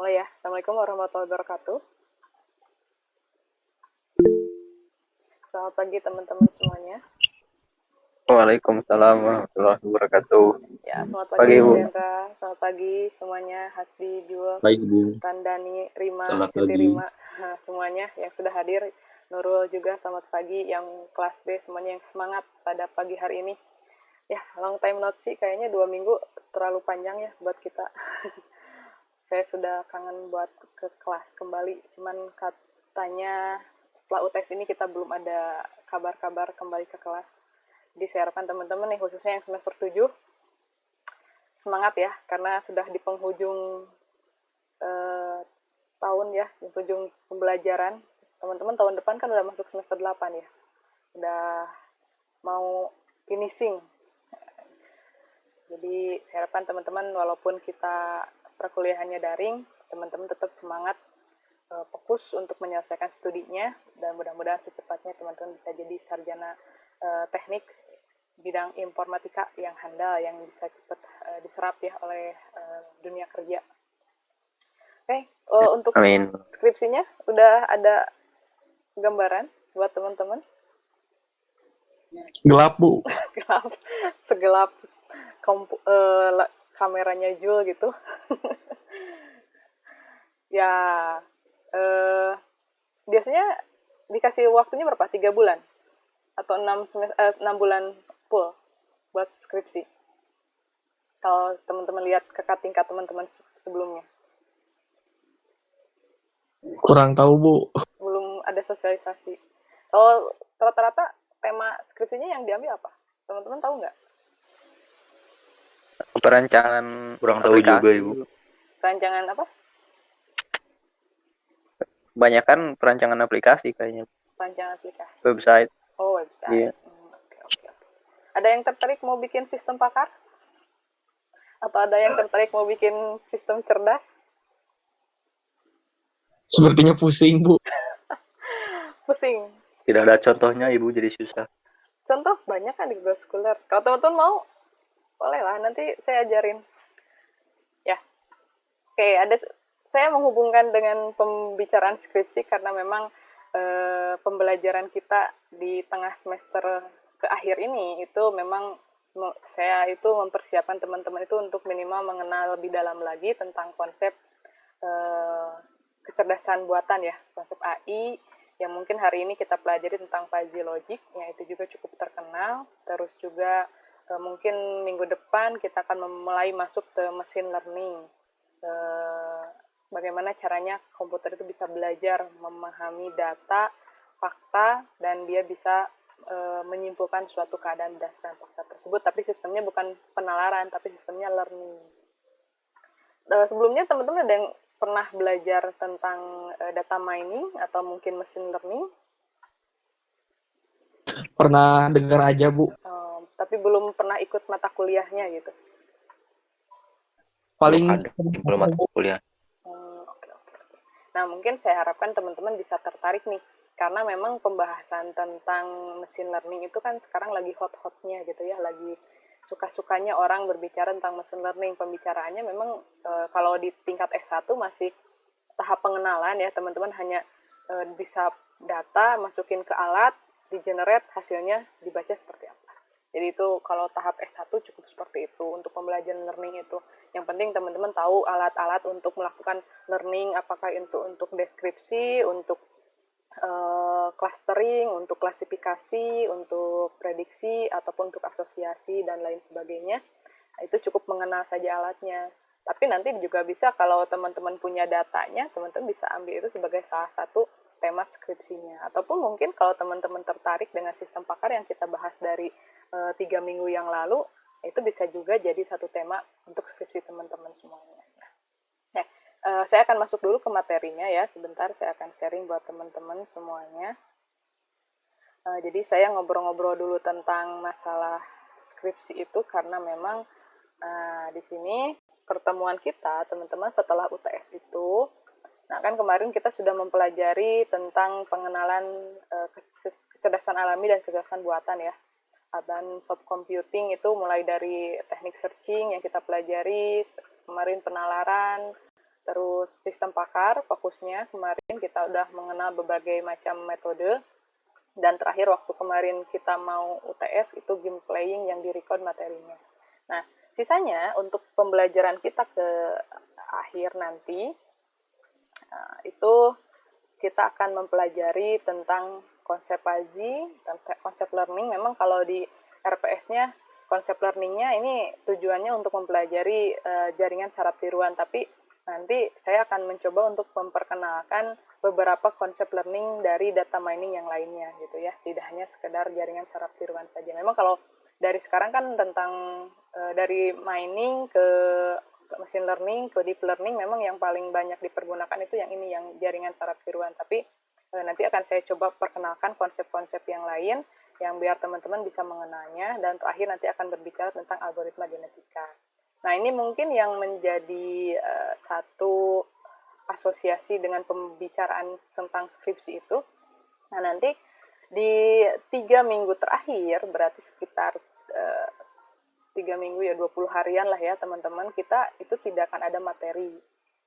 mulai ya. Assalamualaikum warahmatullahi wabarakatuh. Selamat pagi teman-teman semuanya. Waalaikumsalam warahmatullahi wabarakatuh. Ya, selamat pagi Pagi, Mas Bu. Hendra. Selamat pagi semuanya. Hasbi, Jul, Baik, Bu. Randani, Rima, Selamat Siti pagi. Rima, semuanya yang sudah hadir. Nurul juga selamat pagi. Yang kelas B semuanya yang semangat pada pagi hari ini. Ya, long time no see. Kayaknya 2 minggu terlalu panjang ya buat kita. Saya sudah kangen buat ke kelas kembali. Cuman katanya setelah UTS ini kita belum ada kabar-kabar kembali ke kelas. Jadi saya harapkan teman-teman nih, khususnya yang semester 7, semangat ya, karena sudah di penghujung tahun ya, di penghujung pembelajaran. Teman-teman tahun depan kan udah masuk semester 8 ya. Udah mau finishing. Jadi saya harapkan teman-teman walaupun kita perkuliahannya daring, teman-teman tetap semangat, fokus untuk menyelesaikan studinya, dan mudah-mudahan secepatnya teman-teman bisa jadi sarjana teknik bidang informatika yang handal, yang bisa cepat diserap ya oleh dunia kerja. Oke, untuk Amin. skripsinya udah ada gambaran buat teman-teman? Gelap, Bu. Gelap, segelap kameranya Jul gitu. Ya, biasanya dikasih waktunya berapa? 3 bulan? Atau 6 bulan full buat skripsi? Kalau teman-teman lihat kakak tingkat teman-teman sebelumnya. Kurang tahu, Bu. Belum ada sosialisasi. Kalau rata-rata tema skripsinya yang diambil apa? Teman-teman tahu nggak? Perancangan Kurang tahu aplikasi. juga, Ibu. Rancangan apa? Kebanyakan perancangan aplikasi kayaknya. Rancangan aplikasi. Website. Oh, website. Iya. Oke. Ada yang tertarik mau bikin sistem pakar? Atau ada yang tertarik mau bikin sistem cerdas? Sepertinya pusing, Bu. Pusing. Tidak ada contohnya, Ibu, jadi susah. Contoh banyak kan di Google Scholar. Kalau teman-teman mau, boleh lah, nanti saya ajarin. Ya. Oke, saya menghubungkan dengan pembicaraan skripsi karena memang pembelajaran kita di tengah semester ke akhir ini itu memang saya itu mempersiapkan teman-teman itu untuk minimal mengenal lebih dalam lagi tentang konsep kecerdasan buatan ya, konsep AI yang mungkin hari ini kita pelajari tentang fuzzy logic, yang itu juga cukup terkenal. Terus juga mungkin minggu depan kita akan mulai masuk ke machine learning. Bagaimana caranya komputer itu bisa belajar memahami data, fakta, dan dia bisa menyimpulkan suatu keadaan berdasarkan fakta tersebut. Tapi sistemnya bukan penalaran, tapi sistemnya learning. Sebelumnya teman-teman ada yang pernah belajar tentang data mining atau mungkin machine learning? Pernah dengar aja, Bu. Tapi belum pernah ikut mata kuliahnya gitu. Paling belum mata kuliah. Oke. Nah, mungkin saya harapkan teman-teman bisa tertarik nih, karena memang pembahasan tentang machine learning itu kan sekarang lagi hot-hotnya gitu ya, lagi suka-sukanya orang berbicara tentang machine learning. Pembicaraannya memang kalau di tingkat S1 masih tahap pengenalan ya, teman-teman hanya bisa data, masukin ke alat, di-generate, hasilnya dibaca seperti apa. Jadi itu kalau tahap S1 cukup seperti itu untuk pembelajaran learning itu. Yang penting teman-teman tahu alat-alat untuk melakukan learning, apakah itu untuk deskripsi, untuk clustering, untuk klasifikasi, untuk prediksi, ataupun untuk asosiasi, dan lain sebagainya. Nah, itu cukup mengenal saja alatnya. Tapi nanti juga bisa kalau teman-teman punya datanya, teman-teman bisa ambil itu sebagai salah satu tema skripsinya. Ataupun mungkin kalau teman-teman tertarik dengan sistem pakar yang kita bahas dari 3 minggu yang lalu, itu bisa juga jadi satu tema untuk skripsi teman-teman semuanya. Nah, saya akan masuk dulu ke materinya ya. Sebentar saya akan sharing buat teman-teman semuanya. Jadi saya ngobrol-ngobrol dulu tentang masalah skripsi itu karena memang di sini pertemuan kita teman-teman setelah UTS itu, nah kan kemarin kita sudah mempelajari tentang pengenalan kecerdasan alami dan kecerdasan buatan ya. Dan soft computing itu mulai dari teknik searching yang kita pelajari, kemarin penalaran, terus sistem pakar fokusnya kemarin kita udah mengenal berbagai macam metode, dan terakhir waktu kemarin kita mau UTS itu game playing yang direcord materinya. Nah, sisanya untuk pembelajaran kita ke akhir nanti, itu kita akan mempelajari tentang konsep PASI, konsep learning. Memang kalau di RPS-nya, konsep learning-nya ini tujuannya untuk mempelajari jaringan saraf tiruan, tapi nanti saya akan mencoba untuk memperkenalkan beberapa konsep learning dari data mining yang lainnya gitu ya, tidak hanya sekedar jaringan saraf tiruan saja. Memang kalau dari sekarang kan tentang dari mining ke machine learning ke deep learning, memang yang paling banyak dipergunakan itu yang ini, yang jaringan saraf tiruan. Tapi nanti akan saya coba perkenalkan konsep-konsep yang lain yang biar teman-teman bisa mengenalnya, dan terakhir nanti akan berbicara tentang algoritma genetika. Nah, ini mungkin yang menjadi satu asosiasi dengan pembicaraan tentang skripsi itu. Nah, nanti di 3 minggu terakhir, berarti sekitar 3 minggu ya, 20 harian lah ya teman-teman, kita itu tidak akan ada materi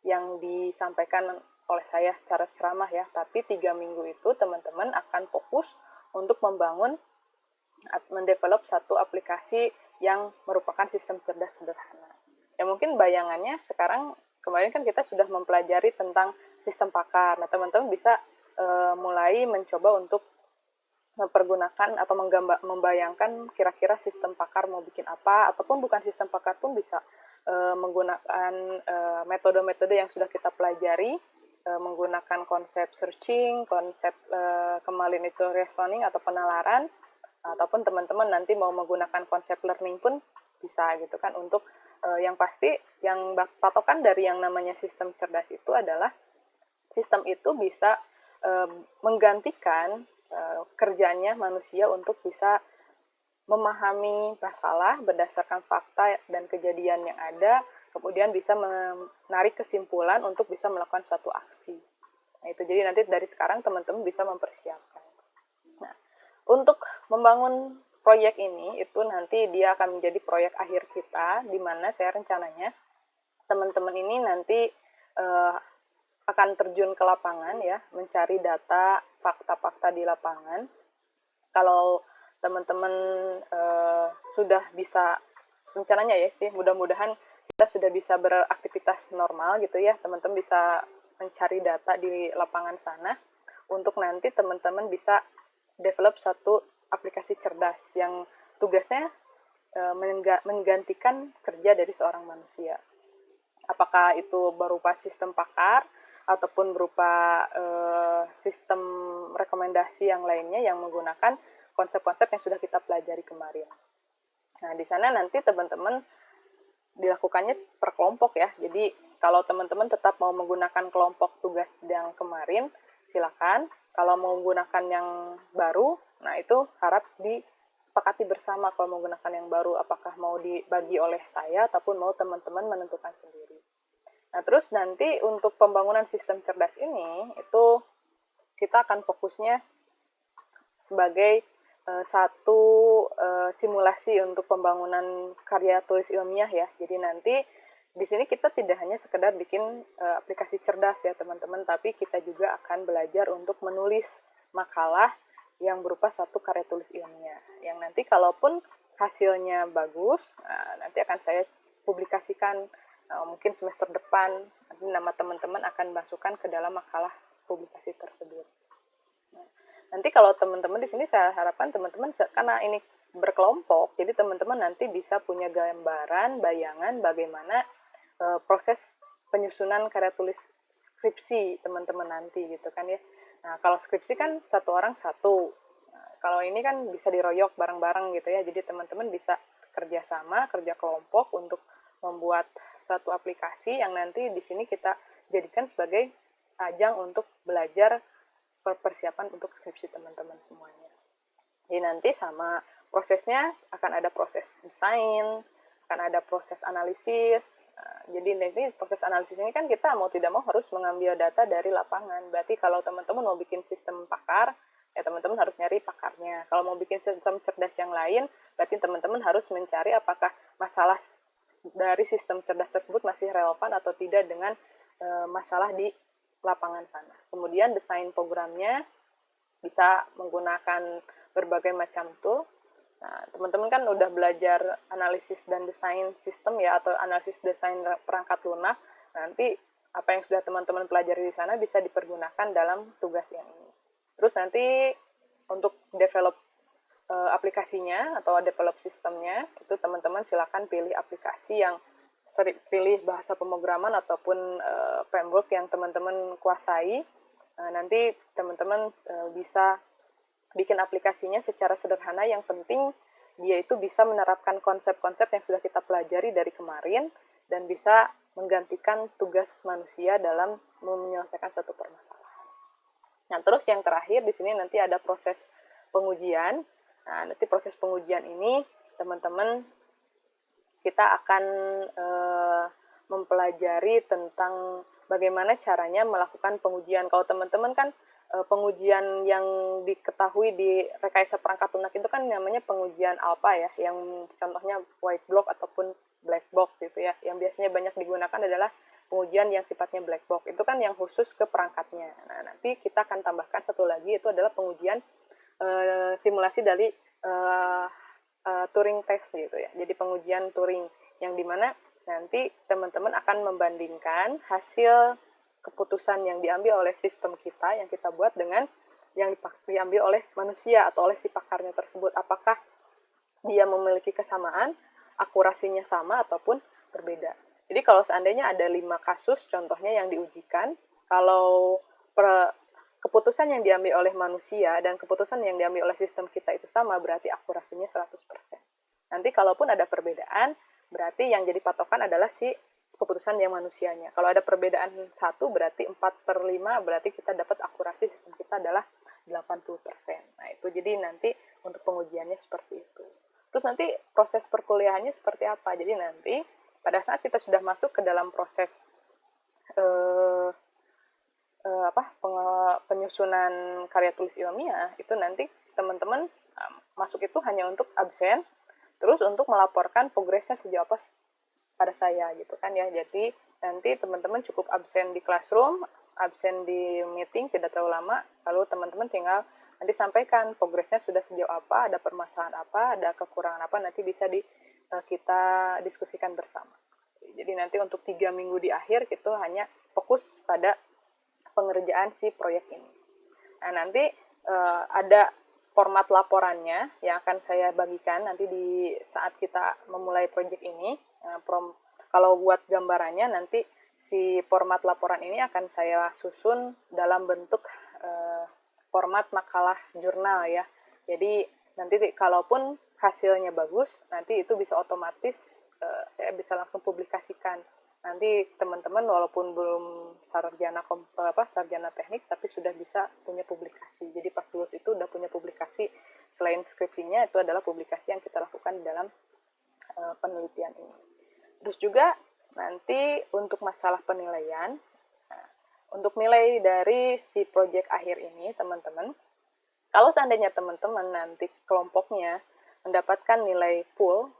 yang disampaikan oleh saya secara ceramah ya, tapi 3 minggu itu teman-teman akan fokus untuk mendevelop satu aplikasi yang merupakan sistem cerdas sederhana. Ya mungkin bayangannya sekarang, kemarin kan kita sudah mempelajari tentang sistem pakar. Nah, teman-teman bisa mulai mencoba untuk mempergunakan atau membayangkan kira-kira sistem pakar mau bikin apa, ataupun bukan sistem pakar pun bisa menggunakan metode-metode yang sudah kita pelajari, menggunakan konsep searching, konsep kemarin itu reasoning atau penalaran, ataupun teman-teman nanti mau menggunakan konsep learning pun bisa gitu kan. Untuk yang pasti, yang patokan dari yang namanya sistem cerdas itu adalah sistem itu bisa menggantikan kerjanya manusia untuk bisa memahami masalah berdasarkan fakta dan kejadian yang ada, kemudian bisa menarik kesimpulan untuk bisa melakukan suatu aksi. Nah, itu jadi nanti dari sekarang teman-teman bisa mempersiapkan. Nah, untuk membangun proyek ini, itu nanti dia akan menjadi proyek akhir kita, di mana saya rencananya teman-teman ini nanti akan terjun ke lapangan ya, mencari data, fakta-fakta di lapangan. Kalau teman-teman sudah bisa, rencananya ya sih, mudah-mudahan kita sudah bisa beraktivitas normal gitu ya, teman-teman bisa mencari data di lapangan sana, untuk nanti teman-teman bisa develop satu aplikasi cerdas yang tugasnya menggantikan kerja dari seorang manusia. Apakah itu berupa sistem pakar, ataupun berupa sistem rekomendasi yang lainnya yang menggunakan konsep-konsep yang sudah kita pelajari kemarin. Nah, di sana nanti teman-teman dilakukannya per kelompok ya. Jadi, kalau teman-teman tetap mau menggunakan kelompok tugas yang kemarin, silakan. Kalau mau menggunakan yang baru, nah itu harap disepakati bersama kalau menggunakan yang baru, apakah mau dibagi oleh saya ataupun mau teman-teman menentukan sendiri. Nah, terus nanti untuk pembangunan sistem cerdas ini, itu kita akan fokusnya sebagai satu simulasi untuk pembangunan karya tulis ilmiah ya. Jadi nanti di sini kita tidak hanya sekedar bikin aplikasi cerdas ya teman-teman, tapi kita juga akan belajar untuk menulis makalah yang berupa satu karya tulis ilmiah. Yang nanti kalaupun hasilnya bagus, nanti akan saya publikasikan mungkin semester depan, nanti nama teman-teman akan masukkan ke dalam makalah publikasi tersebut. Nah, nanti kalau teman-teman di sini saya harapkan teman-teman, karena ini berkelompok, jadi teman-teman nanti bisa punya gambaran, bayangan bagaimana proses penyusunan karya tulis skripsi teman-teman nanti gitu kan ya. Nah, kalau skripsi kan satu orang satu. Nah, kalau ini kan bisa diroyok bareng-bareng gitu ya. Jadi teman-teman bisa kerjasama, kerja kelompok untuk membuat satu aplikasi yang nanti di sini kita jadikan sebagai ajang untuk belajar persiapan untuk skripsi teman-teman semuanya. Jadi nanti sama prosesnya akan ada proses desain, akan ada proses analisis. Jadi nanti proses analisis ini kan kita mau tidak mau harus mengambil data dari lapangan. Berarti kalau teman-teman mau bikin sistem pakar, ya teman-teman harus nyari pakarnya. Kalau mau bikin sistem cerdas yang lain, berarti teman-teman harus mencari apakah masalah dari sistem cerdas tersebut masih relevan atau tidak dengan masalah di lapangan sana. Kemudian desain programnya bisa menggunakan berbagai macam tool. Nah, teman-teman kan udah belajar analisis dan desain sistem ya, atau analisis desain perangkat lunak. Nanti apa yang sudah teman-teman pelajari di sana bisa dipergunakan dalam tugas yang ini. Terus nanti untuk develop aplikasinya atau develop sistemnya, itu teman-teman silakan pilih aplikasi yang pilih bahasa pemrograman ataupun framework yang teman-teman kuasai. Nanti teman-teman bisa bikin aplikasinya secara sederhana, yang penting dia itu bisa menerapkan konsep-konsep yang sudah kita pelajari dari kemarin dan bisa menggantikan tugas manusia dalam menyelesaikan suatu permasalahan. Nah, terus yang terakhir di sini nanti ada proses pengujian. Nah, nanti proses pengujian ini teman-teman kita akan mempelajari tentang bagaimana caranya melakukan pengujian. Kalau teman-teman kan pengujian yang diketahui di rekayasa perangkat lunak itu kan namanya pengujian alpha ya, yang contohnya white box ataupun black box gitu ya. Yang biasanya banyak digunakan adalah pengujian yang sifatnya black box. Itu kan yang khusus ke perangkatnya. Nah, nanti kita akan tambahkan satu lagi, itu adalah pengujian simulasi dari Turing test gitu ya. Jadi pengujian Turing yang dimana nanti teman-teman akan membandingkan hasil keputusan yang diambil oleh sistem kita yang kita buat dengan yang diambil oleh manusia atau oleh si pakarnya tersebut. Apakah dia memiliki kesamaan, akurasinya sama ataupun berbeda. Jadi kalau seandainya ada 5 kasus contohnya yang diujikan, kalau keputusan yang diambil oleh manusia dan keputusan yang diambil oleh sistem kita itu sama, berarti akurasinya 100%. Nanti kalaupun ada perbedaan, berarti yang jadi patokan adalah si keputusan yang manusianya. Kalau ada perbedaan 1, berarti 4/5, berarti kita dapat akurasi sistem kita adalah 80%. Nah, itu jadi nanti untuk pengujiannya seperti itu. Terus nanti proses perkuliahannya seperti apa? Jadi nanti pada saat kita sudah masuk ke dalam proses penyusunan karya tulis ilmiah, itu nanti teman-teman masuk itu hanya untuk absen, terus untuk melaporkan progresnya sejauh apa pada saya gitu kan ya. Jadi nanti teman-teman cukup absen di classroom, absen di meeting tidak terlalu lama, lalu teman-teman tinggal nanti sampaikan progresnya sudah sejauh apa, ada permasalahan apa, ada kekurangan apa, nanti bisa kita diskusikan bersama. Jadi nanti untuk 3 minggu di akhir itu hanya fokus pada pengerjaan si proyek ini. Nah, nanti ada format laporannya yang akan saya bagikan nanti di saat kita memulai proyek ini. Kalau buat gambarannya nanti si format laporan ini akan saya susun dalam bentuk format makalah jurnal ya. Jadi nanti kalaupun hasilnya bagus, nanti itu bisa otomatis saya bisa langsung publikasikan. Nanti teman-teman walaupun belum sarjana teknik, tapi sudah bisa punya publikasi. Jadi pas lulus itu udah punya publikasi. Selain skripsinya, itu adalah publikasi yang kita lakukan dalam penelitian ini. Terus juga nanti untuk masalah penilaian, untuk nilai dari si proyek akhir ini, teman-teman, kalau seandainya teman-teman nanti kelompoknya mendapatkan nilai full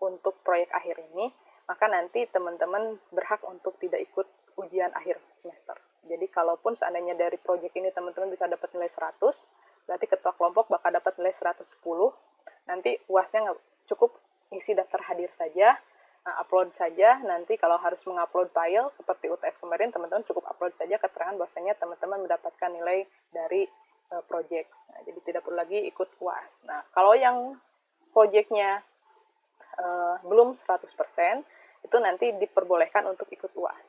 untuk proyek akhir ini, maka nanti teman-teman berhak untuk tidak ikut ujian akhir semester. Jadi kalaupun seandainya dari proyek ini teman-teman bisa dapat nilai 100, berarti ketua kelompok bakal dapat nilai 110. Nanti UASnya cukup isi daftar hadir saja, upload saja. Nanti kalau harus mengupload file seperti UTS kemarin, teman-teman cukup upload saja keterangan bahwasanya teman-teman mendapatkan nilai dari proyek. Nah, jadi tidak perlu lagi ikut UAS. Nah, kalau yang proyeknya belum 100%, itu nanti diperbolehkan untuk ikut UAS.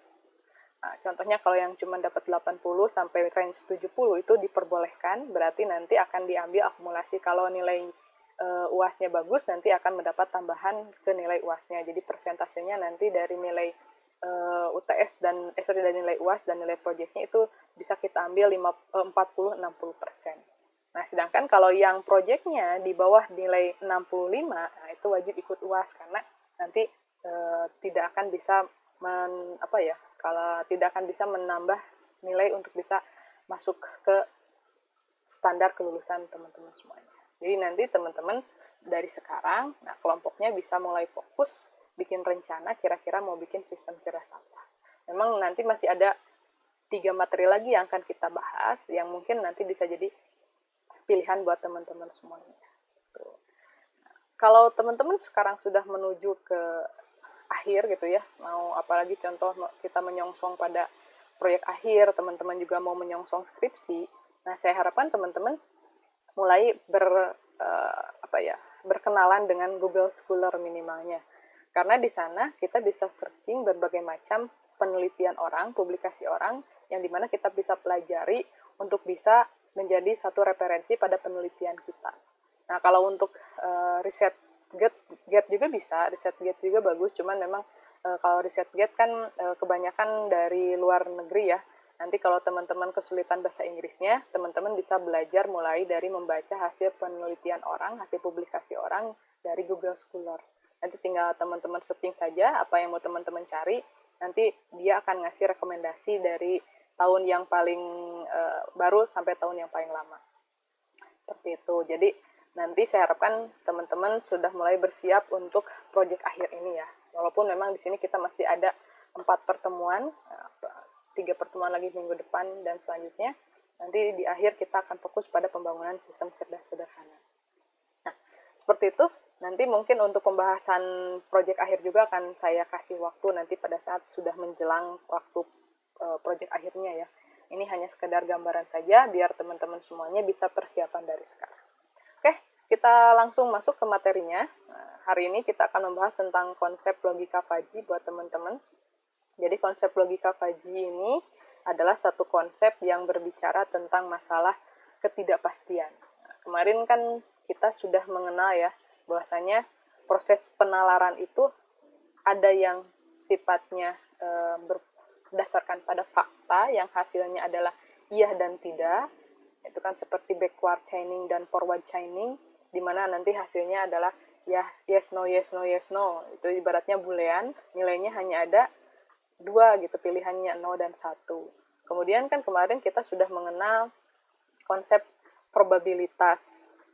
Nah, contohnya kalau yang cuma dapat 80 sampai range 70 itu diperbolehkan, berarti nanti akan diambil akumulasi. Kalau nilai UAS-nya bagus, nanti akan mendapat tambahan ke nilai UAS-nya. Jadi persentasenya nanti dari nilai UTS dari nilai UAS dan nilai proyeknya itu bisa kita ambil 40-60%. Nah, sedangkan kalau yang proyeknya di bawah nilai 65, nah itu wajib ikut UAS karena nanti tidak akan bisa tidak akan bisa menambah nilai untuk bisa masuk ke standar kelulusan teman-teman semuanya. Jadi nanti teman-teman dari sekarang, kelompoknya bisa mulai fokus bikin rencana kira-kira mau bikin sistem cerdas apa. memang nanti masih ada 3 materi lagi yang akan kita bahas, yang mungkin nanti bisa jadi pilihan buat teman-teman semuanya. Tuh. Kalau teman-teman sekarang sudah menuju ke akhir gitu ya, mau apalagi contoh kita menyongsong pada proyek akhir, teman-teman juga mau menyongsong skripsi. Nah, saya harapkan teman-teman mulai berkenalan dengan Google Scholar minimalnya. Karena di sana kita bisa searching berbagai macam penelitian orang, publikasi orang, yang dimana kita bisa pelajari untuk bisa menjadi satu referensi pada penelitian kita. Nah, kalau untuk riset Gate juga bisa, riset Gate juga bagus, cuman memang kalau riset Gate kan kebanyakan dari luar negeri ya. Nanti kalau teman-teman kesulitan bahasa Inggrisnya, teman-teman bisa belajar mulai dari membaca hasil penelitian orang, hasil publikasi orang dari Google Scholar. Nanti tinggal teman-teman searching saja apa yang mau teman-teman cari, nanti dia akan ngasih rekomendasi dari tahun yang paling baru sampai tahun yang paling lama. Seperti itu. Jadi nanti saya harapkan teman-teman sudah mulai bersiap untuk proyek akhir ini ya. Walaupun memang di sini kita masih ada 4 pertemuan, 3 pertemuan lagi minggu depan dan selanjutnya. Nanti di akhir kita akan fokus pada pembangunan sistem cerdas sederhana. Nah, seperti itu. Nanti mungkin untuk pembahasan proyek akhir juga akan saya kasih waktu nanti pada saat sudah menjelang waktu proyek akhirnya ya. Ini hanya sekedar gambaran saja biar teman-teman semuanya bisa persiapan dari sekarang. Oke, kita langsung masuk ke materinya. Nah, hari ini kita akan membahas tentang konsep logika fuzzy buat teman-teman. Jadi konsep logika fuzzy ini adalah satu konsep yang berbicara tentang masalah ketidakpastian. Nah, kemarin kan kita sudah mengenal ya, bahwasanya proses penalaran itu ada yang sifatnya berdasarkan pada fakta yang hasilnya adalah iya dan tidak. Itu kan seperti backward chaining dan forward chaining, di mana nanti hasilnya adalah ya yes no yes no yes no. Itu ibaratnya boolean, nilainya hanya ada 2 gitu, pilihannya 0 dan 1. Kemudian kan kemarin kita sudah mengenal konsep probabilitas,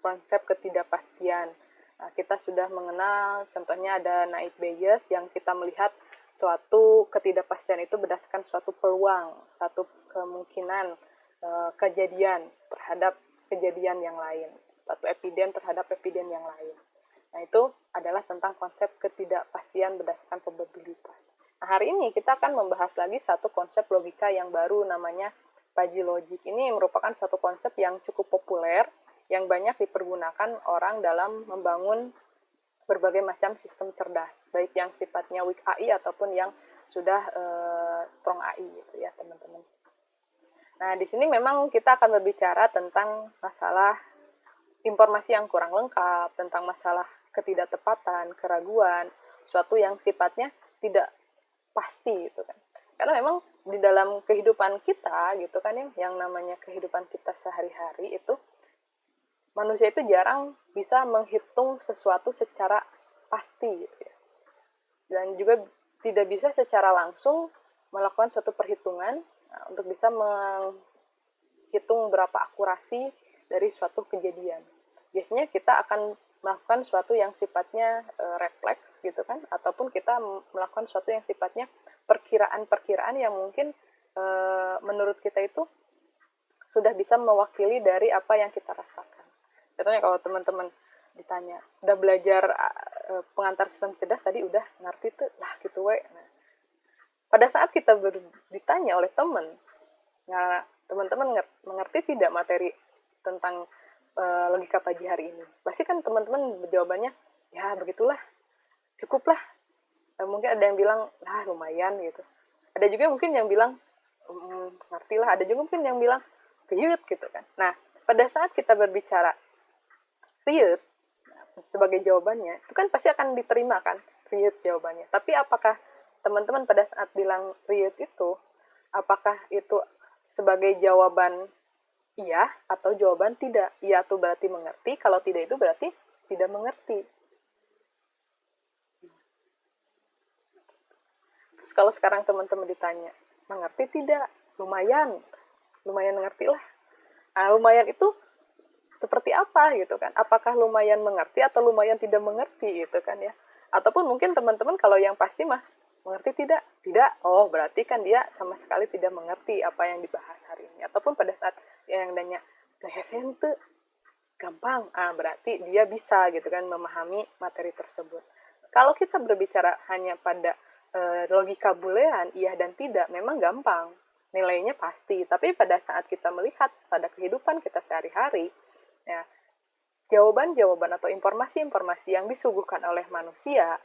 konsep ketidakpastian. Nah, kita sudah mengenal, contohnya ada Naive Bayes yang kita melihat suatu ketidakpastian itu berdasarkan suatu peluang, satu kemungkinan kejadian terhadap kejadian yang lain, suatu epidem terhadap epidem yang lain. Nah, itu adalah tentang konsep ketidakpastian berdasarkan probabilitas. Nah, hari ini kita akan membahas lagi satu konsep logika yang baru namanya fuzzy logic. Ini merupakan satu konsep yang cukup populer, yang banyak dipergunakan orang dalam membangun berbagai macam sistem cerdas, baik yang sifatnya weak AI ataupun yang sudah strong AI gitu ya teman-teman. Nah, di sini memang kita akan berbicara tentang masalah informasi yang kurang lengkap, tentang masalah ketidaktepatan, keraguan, suatu yang sifatnya tidak pasti gitu kan. Karena memang di dalam kehidupan kita gitu kan yang namanya kehidupan kita sehari-hari itu manusia itu jarang bisa menghitung sesuatu secara pasti gitu ya. Dan juga tidak bisa secara langsung melakukan suatu perhitungan untuk bisa menghitung berapa akurasi dari suatu kejadian. Biasanya kita akan melakukan suatu yang sifatnya refleks gitu kan, ataupun kita melakukan suatu yang sifatnya perkiraan-perkiraan yang mungkin menurut kita itu sudah bisa mewakili dari apa yang kita rasakan. Contohnya kalau teman-teman ditanya, udah belajar pengantar sistem cerdas tadi udah ngerti tuh, lah gitu we. Nah, pada saat kita ditanya oleh teman, nah, teman-teman mengerti tidak materi tentang logika fuzzy hari ini? Pasti kan teman-teman jawabannya, ya begitulah, cukuplah. Mungkin ada yang bilang, lah lumayan gitu. Ada juga mungkin yang bilang, ngerti lah. Ada juga mungkin yang bilang, riut gitu kan. Nah, pada saat kita berbicara riut sebagai jawabannya, itu kan pasti akan diterima kan, riut jawabannya. Tapi apakah teman-teman pada saat bilang riut itu, apakah itu sebagai jawaban iya atau jawaban tidak? Iya itu berarti mengerti, kalau tidak itu berarti tidak mengerti. Terus kalau sekarang teman-teman ditanya, mengerti tidak? Lumayan mengerti lah. Nah, lumayan itu seperti apa gitu kan? Apakah lumayan mengerti atau lumayan tidak mengerti gitu kan ya? Ataupun mungkin teman-teman kalau yang pasti mah Mengerti tidak? Tidak. Oh, berarti kan dia sama sekali tidak mengerti apa yang dibahas hari ini. Ataupun pada saat yang nanya, gaya sente, gampang. Berarti dia bisa gitu kan memahami materi tersebut. Kalau kita berbicara hanya pada logika boolean, iya dan tidak, memang gampang. Nilainya pasti. Tapi pada saat kita melihat pada kehidupan kita sehari-hari, ya, jawaban-jawaban atau informasi-informasi yang disuguhkan oleh manusia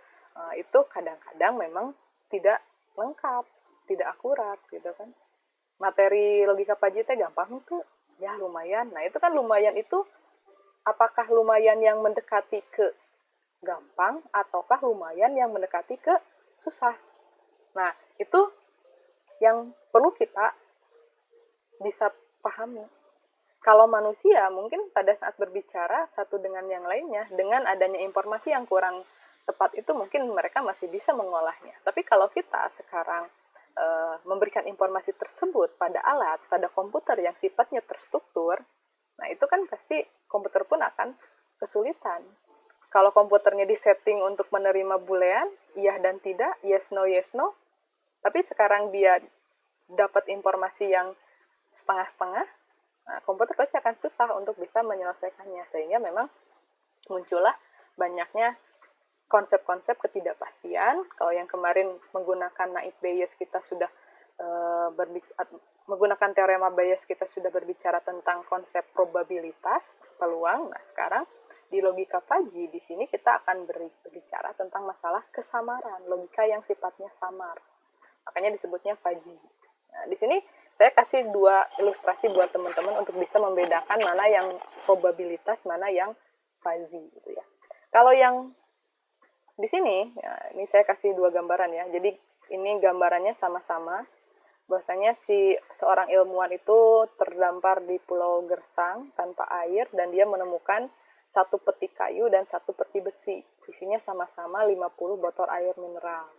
itu kadang-kadang memang tidak lengkap, tidak akurat gitu kan. Materi logika Paji gampang tuh, ya lumayan. Nah itu kan lumayan itu, apakah lumayan yang mendekati ke gampang ataukah lumayan yang mendekati ke susah. Nah itu yang perlu kita bisa pahami. Kalau manusia mungkin pada saat berbicara satu dengan yang lainnya, dengan adanya informasi yang kurang tepat itu mungkin mereka masih bisa mengolahnya. Tapi kalau kita sekarang memberikan informasi tersebut pada alat, pada komputer yang sifatnya terstruktur, nah itu kan pasti komputer pun akan kesulitan. Kalau komputernya disetting untuk menerima boolean, iya dan tidak, yes no, tapi sekarang dia dapat informasi yang setengah-setengah, nah, komputer pasti akan susah untuk bisa menyelesaikannya, sehingga memang muncullah banyaknya konsep-konsep ketidakpastian. Kalau yang kemarin menggunakan naive Bayes kita sudah menggunakan teorema Bayes kita sudah berbicara tentang konsep probabilitas peluang. Nah sekarang di logika Fuzzy di sini kita akan berbicara tentang masalah kesamaran, logika yang sifatnya samar. Makanya disebutnya Fuzzy. Nah, di sini saya kasih dua ilustrasi buat teman-teman untuk bisa membedakan mana yang probabilitas, mana yang fuzzy gitu ya. Kalau yang di sini, ya, ini saya kasih dua gambaran ya. Jadi ini gambarannya sama-sama. Bahwasanya si seorang ilmuwan itu terdampar di Pulau Gersang tanpa air dan dia menemukan satu peti kayu dan satu peti besi. Isinya sama-sama 50 botol air mineral.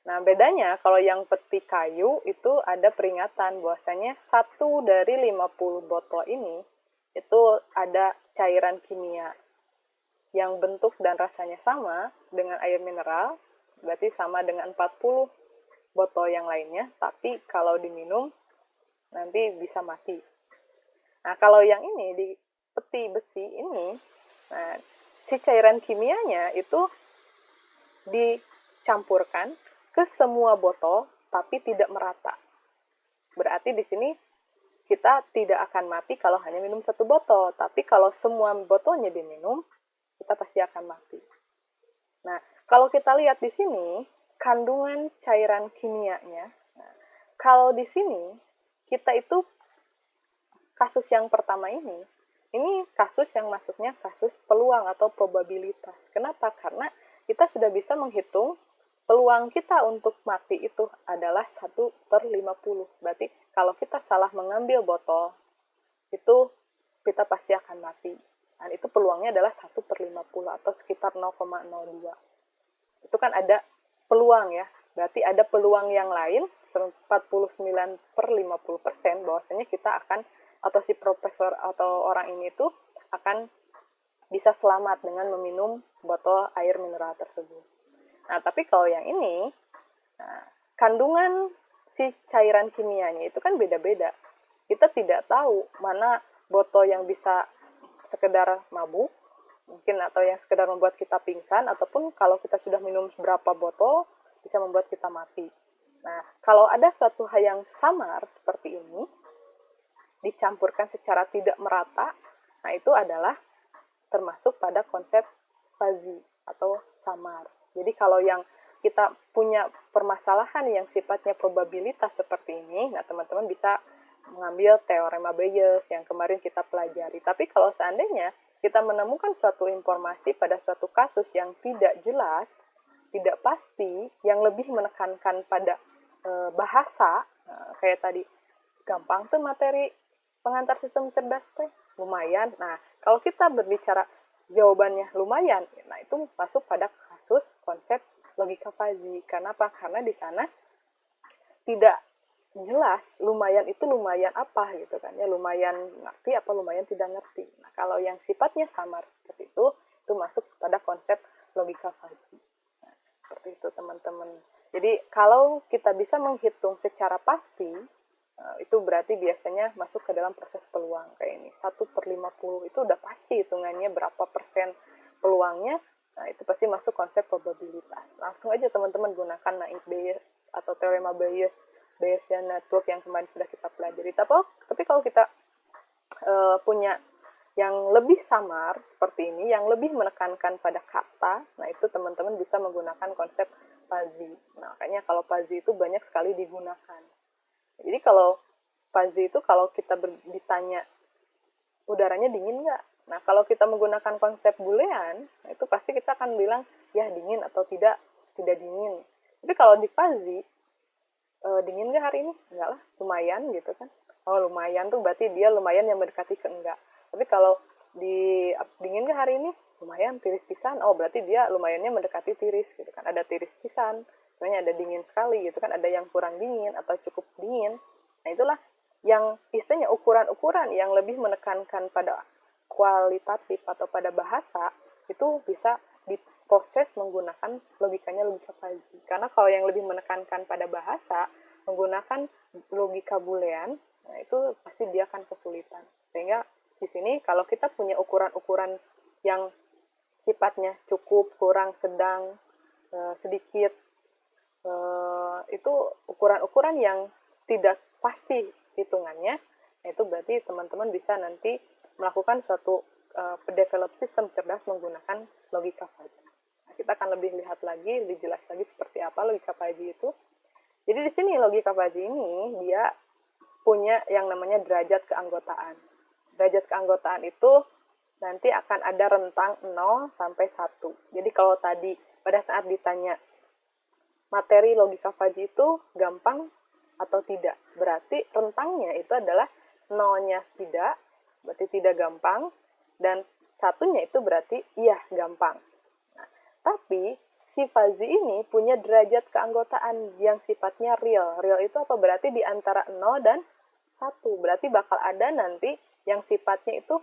Nah, bedanya kalau yang peti kayu itu ada peringatan bahwasanya satu dari 50 botol ini itu ada cairan kimia yang bentuk dan rasanya sama dengan air mineral, berarti sama dengan 40 botol yang lainnya, tapi kalau diminum nanti bisa mati. Nah, kalau yang ini di peti besi ini, nah, si cairan kimianya itu dicampurkan ke semua botol, tapi tidak merata. Berarti di sini kita tidak akan mati kalau hanya minum satu botol, tapi kalau semua botolnya diminum, kita pasti akan mati. Nah, kalau kita lihat di sini, kandungan cairan kimianya, nah, kalau di sini, kita itu, kasus yang pertama ini kasus yang masuknya kasus peluang atau probabilitas. Kenapa? Karena kita sudah bisa menghitung peluang kita untuk mati itu adalah 1/50. Berarti kalau kita salah mengambil botol, itu kita pasti akan mati. Dan itu peluangnya adalah 1/50 atau sekitar 0,02. Itu kan ada peluang ya. Berarti ada peluang yang lain 49/50% bahwasanya kita akan, atau si profesor atau orang ini itu akan bisa selamat dengan meminum botol air mineral tersebut. Nah, tapi kalau yang ini, nah, kandungan si cairan kimianya itu kan beda-beda. Kita tidak tahu mana botol yang bisa sekedar mabuk, mungkin, atau yang sekedar membuat kita pingsan, ataupun kalau kita sudah minum berapa botol, bisa membuat kita mati. Nah, kalau ada suatu hal yang samar seperti ini, dicampurkan secara tidak merata, nah itu adalah termasuk pada konsep fuzzy atau samar. Jadi kalau yang kita punya permasalahan yang sifatnya probabilitas seperti ini, nah teman-teman bisa mengambil teorema Bayes yang kemarin kita pelajari. Tapi kalau seandainya kita menemukan suatu informasi pada suatu kasus yang tidak jelas, tidak pasti, yang lebih menekankan pada bahasa, kayak tadi, gampang tuh materi pengantar sistem cerdas teh, lumayan. Nah, kalau kita berbicara jawabannya lumayan, nah itu masuk pada kasus konsep logika fuzzy. Kenapa? Karena di sana tidak jelas lumayan itu lumayan apa gitu kan ya, lumayan ngerti apa lumayan tidak ngerti. Nah, kalau yang sifatnya samar seperti itu masuk pada konsep logika fuzzy. Nah, seperti itu teman-teman. Jadi kalau kita bisa menghitung secara pasti, itu berarti biasanya masuk ke dalam proses peluang kayak ini. 1/50 itu udah pasti hitungannya berapa persen peluangnya. Nah, itu pasti masuk konsep probabilitas. Langsung aja teman-teman gunakan Naik Bayes atau teorema Bayesian network yang kemarin sudah kita pelajari. Tapi kalau kita punya yang lebih samar seperti ini, yang lebih menekankan pada kata, nah itu teman-teman bisa menggunakan konsep fuzzy. Nah, makanya kalau fuzzy itu banyak sekali digunakan. Jadi kalau fuzzy itu kalau kita ditanya udaranya dingin nggak? Nah, kalau kita menggunakan konsep boolean, nah itu pasti kita akan bilang ya dingin atau tidak dingin. Tapi kalau di fuzzy, dingin nggak hari ini? Enggak lah, lumayan gitu kan. Oh, lumayan tuh berarti dia lumayan yang mendekati ke enggak. Tapi kalau dingin nggak hari ini? Lumayan, tiris pisan. Oh, berarti dia lumayannya mendekati tiris gitu kan. Ada tiris pisan, sebenarnya ada dingin sekali gitu kan. Ada yang kurang dingin atau cukup dingin. Nah, itulah yang istilahnya ukuran-ukuran yang lebih menekankan pada kualitatif atau pada bahasa, itu bisa diproses menggunakan logika fuzzy. Karena kalau yang lebih menekankan pada bahasa, menggunakan logika boolean, nah itu pasti dia akan kesulitan. Sehingga di sini kalau kita punya ukuran-ukuran yang sifatnya cukup, kurang, sedang, sedikit, itu ukuran-ukuran yang tidak pasti hitungannya, itu berarti teman-teman bisa nanti melakukan suatu develop sistem cerdas menggunakan logika fuzzy. Nah, kita akan lebih lihat lagi, lebih jelas lagi seperti apa logika fuzzy itu. Jadi di sini logika fuzzy ini dia punya yang namanya derajat keanggotaan. Derajat keanggotaan itu nanti akan ada rentang 0 sampai 1. Jadi kalau tadi pada saat ditanya materi logika fuzzy itu gampang atau tidak, berarti rentangnya itu adalah 0-nya tidak, berarti tidak gampang, dan 1-nya itu berarti iya gampang. Nah, tapi si fuzzy ini punya derajat keanggotaan yang sifatnya real. Real itu apa? Berarti di antara 0 dan 1. Berarti bakal ada nanti yang sifatnya itu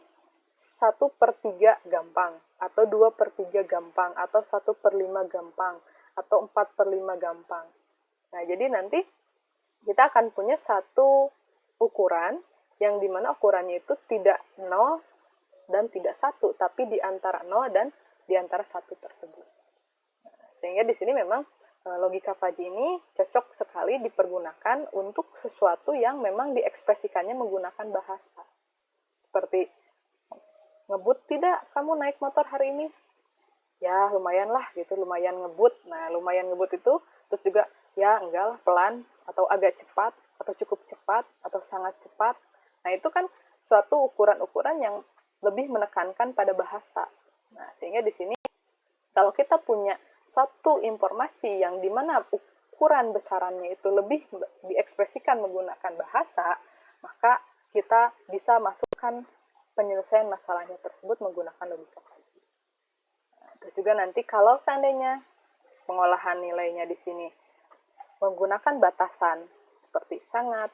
1/3 gampang, atau 2/3 gampang, atau 1/5 gampang, atau 4/5 gampang. Nah, jadi nanti kita akan punya satu ukuran yang dimana ukurannya itu tidak 0 dan tidak 1, tapi di antara 0 dan di antara 1 tersebut. Sehingga di sini memang logika fuzzy ini cocok sekali dipergunakan untuk sesuatu yang memang diekspresikannya menggunakan bahasa. Seperti, ngebut tidak kamu naik motor hari ini? Ya, lumayan lah gitu, lumayan ngebut. Nah, lumayan ngebut itu, terus juga, ya enggak lah, pelan, atau agak cepat, atau cukup cepat, atau sangat cepat. Nah, itu kan suatu ukuran-ukuran yang lebih menekankan pada bahasa. Nah, sehingga di sini, kalau kita punya satu informasi yang dimana ukuran besarannya itu lebih diekspresikan menggunakan bahasa, maka kita bisa masukkan penyelesaian masalahnya tersebut menggunakan logika fuzzy. Nah, terus juga nanti kalau seandainya pengolahan nilainya di sini menggunakan batasan seperti sangat,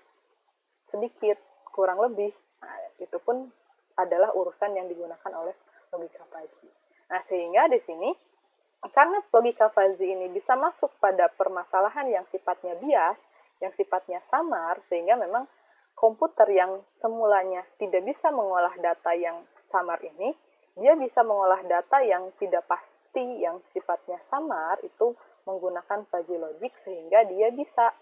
sedikit, kurang lebih, nah, itu pun adalah urusan yang digunakan oleh logika fuzzy. Nah, sehingga di sini karena logika fuzzy ini bisa masuk pada permasalahan yang sifatnya bias, yang sifatnya samar, sehingga memang komputer yang semulanya tidak bisa mengolah data yang samar ini, dia bisa mengolah data yang tidak pasti, yang sifatnya samar, itu menggunakan fuzzy logic, sehingga dia bisa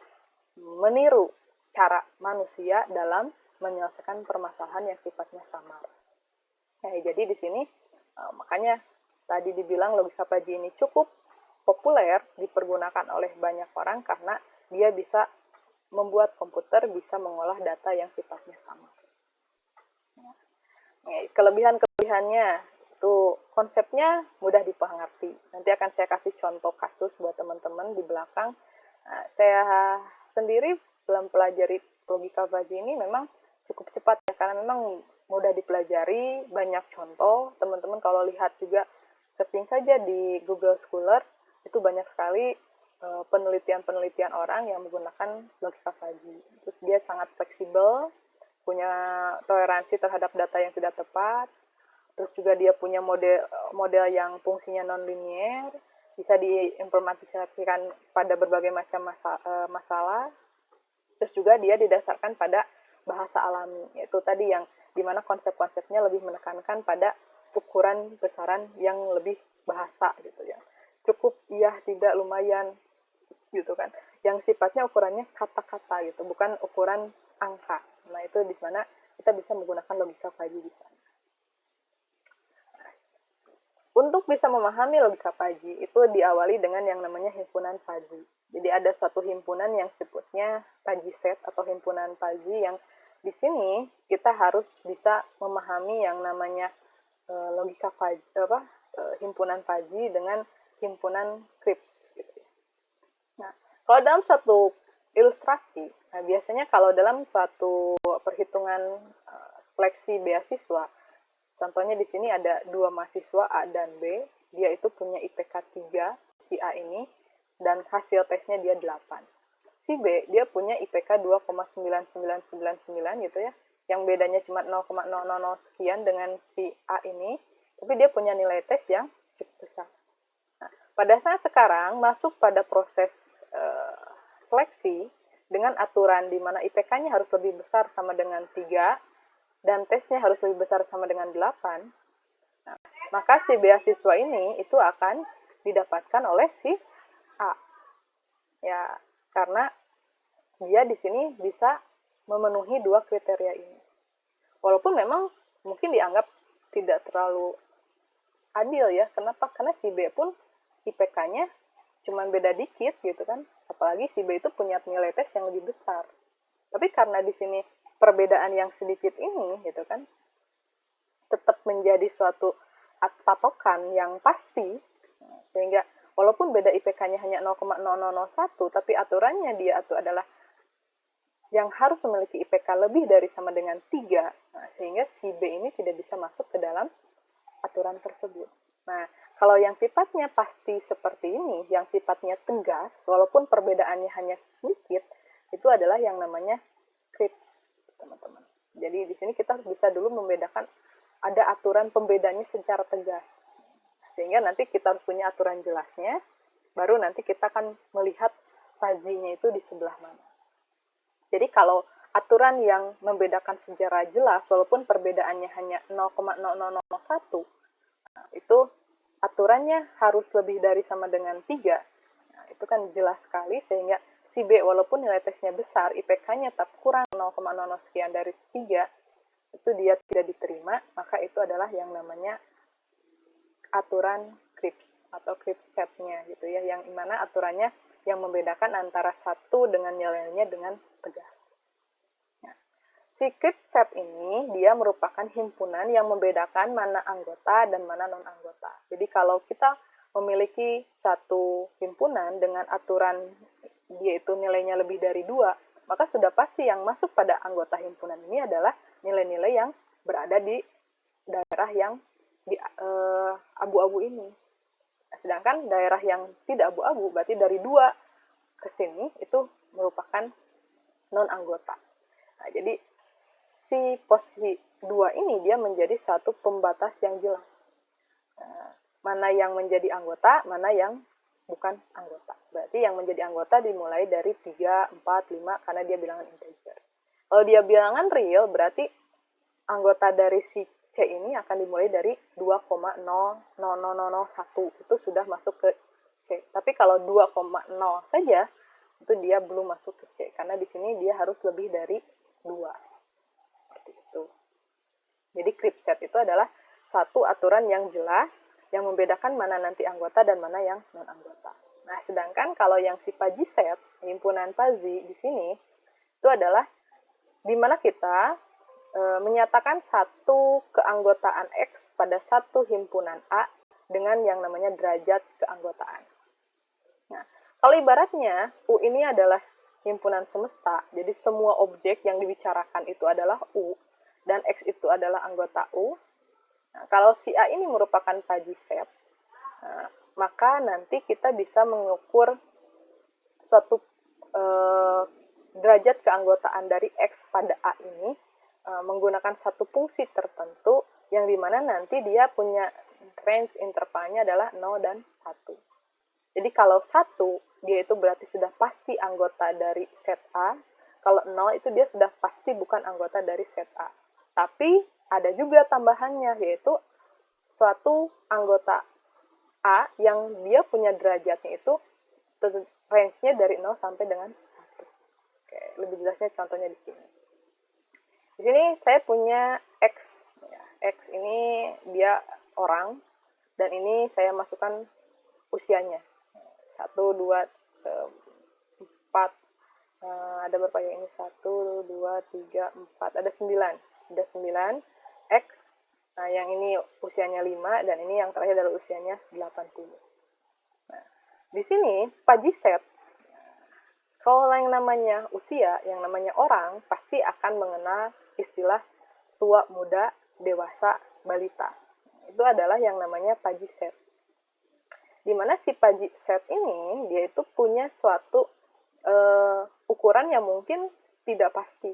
meniru cara manusia dalam menyelesaikan permasalahan yang sifatnya samar. Nah, jadi di sini makanya tadi dibilang logika fuzzy ini cukup populer dipergunakan oleh banyak orang karena dia bisa membuat komputer bisa mengolah data yang sifatnya sama. Kelebihan-kelebihannya itu konsepnya mudah dipengerti. Nanti akan saya kasih contoh kasus buat teman-teman di belakang. Nah, saya sendiri dalam pelajari logika fuzzy ini memang cukup cepat ya, karena memang mudah dipelajari, banyak contoh. Teman-teman kalau lihat juga searching saja di Google Scholar, itu banyak sekali penelitian-penelitian orang yang menggunakan logika fuzzy. Terus dia sangat fleksibel, punya toleransi terhadap data yang tidak tepat, terus juga dia punya model yang fungsinya non-linear, bisa diimplementasikan pada berbagai macam masalah. Terus juga dia didasarkan pada bahasa alami, yaitu tadi yang dimana konsep-konsepnya lebih menekankan pada ukuran besaran yang lebih bahasa gitu ya. Cukup, iya, tidak, lumayan gitu kan. Yang sifatnya ukurannya kata-kata gitu, bukan ukuran angka. Nah, itu di mana kita bisa menggunakan logika Fuzzy di sana. Untuk bisa memahami logika Fuzzy itu diawali dengan yang namanya himpunan Fuzzy. Jadi ada suatu himpunan yang disebutnya Fuzzy set atau himpunan Fuzzy yang di sini kita harus bisa memahami yang namanya logika Fuzzy, himpunan Fuzzy dengan himpunan Cripps gitu. Nah, kalau dalam satu ilustrasi, nah biasanya kalau dalam suatu perhitungan seleksi beasiswa, contohnya di sini ada 2 mahasiswa A dan B, dia itu punya IPK 3, si A ini, dan hasil tesnya dia 8. Si B, dia punya IPK 2,9999 gitu ya, yang bedanya cuma 0,000 sekian dengan si A ini, tapi dia punya nilai tes yang cukup besar. Nah, pada saat sekarang masuk pada proses seleksi dengan aturan di mana IPK-nya harus lebih besar sama dengan 3 dan tesnya harus lebih besar sama dengan 8. Nah, maka si beasiswa ini itu akan didapatkan oleh si A. Ya, karena dia di sini bisa memenuhi 2 kriteria ini. Walaupun memang mungkin dianggap tidak terlalu adil ya. Kenapa? Karena si B pun IPK-nya cuma beda dikit gitu kan. Apalagi si B itu punya nilai tes yang lebih besar. Tapi karena di sini perbedaan yang sedikit ini gitu kan tetap menjadi suatu patokan yang pasti, sehingga walaupun beda IPK-nya hanya 0,0001 tapi aturannya dia itu adalah yang harus memiliki IPK lebih dari sama dengan 3, nah, sehingga si B ini tidak bisa masuk ke dalam aturan tersebut. Nah, kalau yang sifatnya pasti seperti ini, yang sifatnya tegas, walaupun perbedaannya hanya sedikit, itu adalah yang namanya Cripps, teman-teman. Jadi di sini kita bisa dulu membedakan ada aturan pembedanya secara tegas. Sehingga nanti kita harus punya aturan jelasnya, baru nanti kita akan melihat fuzzy-nya itu di sebelah mana. Jadi kalau aturan yang membedakan secara jelas, walaupun perbedaannya hanya 0,0001, nah, itu aturannya harus lebih dari sama dengan 3. Nah, itu kan jelas sekali, sehingga si B walaupun nilai tesnya besar, IPK-nya tetap kurang 0,00 sekian dari 3, itu dia tidak diterima, maka itu adalah yang namanya aturan Cripps atau Cripps set-nya gitu ya, yang mana aturannya yang membedakan antara satu dengan nilainya dengan tegas. Nah, si Cripps set ini dia merupakan himpunan yang membedakan mana anggota dan mana non-anggota. Jadi kalau kita memiliki satu himpunan dengan aturan dia itu nilainya lebih dari 2, maka sudah pasti yang masuk pada anggota himpunan ini adalah nilai-nilai yang berada di daerah yang di abu-abu ini. Sedangkan daerah yang tidak abu-abu, berarti dari 2 ke sini itu merupakan non-anggota. Nah, jadi si posisi 2 ini dia menjadi satu pembatas yang jelas. Mana yang menjadi anggota, mana yang bukan anggota. Berarti yang menjadi anggota dimulai dari 3, 4, 5 karena dia bilangan integer. Kalau dia bilangan real, berarti anggota dari si C ini akan dimulai dari 2,00001. Itu sudah masuk ke C. Tapi kalau 2,0 saja, itu dia belum masuk ke C. Karena di sini dia harus lebih dari 2. Seperti itu. Jadi Cripps set itu adalah satu aturan yang jelas, yang membedakan mana nanti anggota dan mana yang non-anggota. Nah, sedangkan kalau yang si Fuzzy set, himpunan Fuzzy di sini, itu adalah di mana kita menyatakan satu keanggotaan X pada satu himpunan A dengan yang namanya derajat keanggotaan. Nah, kalau ibaratnya U ini adalah himpunan semesta, jadi semua objek yang dibicarakan itu adalah U, dan X itu adalah anggota U. Nah, kalau si A ini merupakan Fuzzy set, maka nanti kita bisa mengukur suatu derajat keanggotaan dari X pada A ini menggunakan satu fungsi tertentu yang dimana nanti dia punya range intervalnya adalah 0 dan 1. Jadi kalau 1, dia itu berarti sudah pasti anggota dari set A. Kalau 0 itu dia sudah pasti bukan anggota dari set A. Tapi ada juga tambahannya, yaitu suatu anggota A yang dia punya derajatnya itu range-nya dari 0 sampai dengan 1. Oke, lebih jelasnya contohnya di sini. Di sini saya punya X. X ini dia orang, dan ini saya masukkan usianya. 1, 2, 4, ada berapa ya ini? 1, 2, 3, 4, ada 9. Ada 9 X. Nah, yang ini usianya 5, dan ini yang terakhir adalah usianya 80. Nah, di sini Pajiset, kalau yang namanya usia, yang namanya orang, pasti akan mengenal istilah tua, muda, dewasa, balita. Itu adalah yang namanya Pajiset. Di mana si Pajiset ini, dia itu punya suatu ukuran yang mungkin tidak pasti.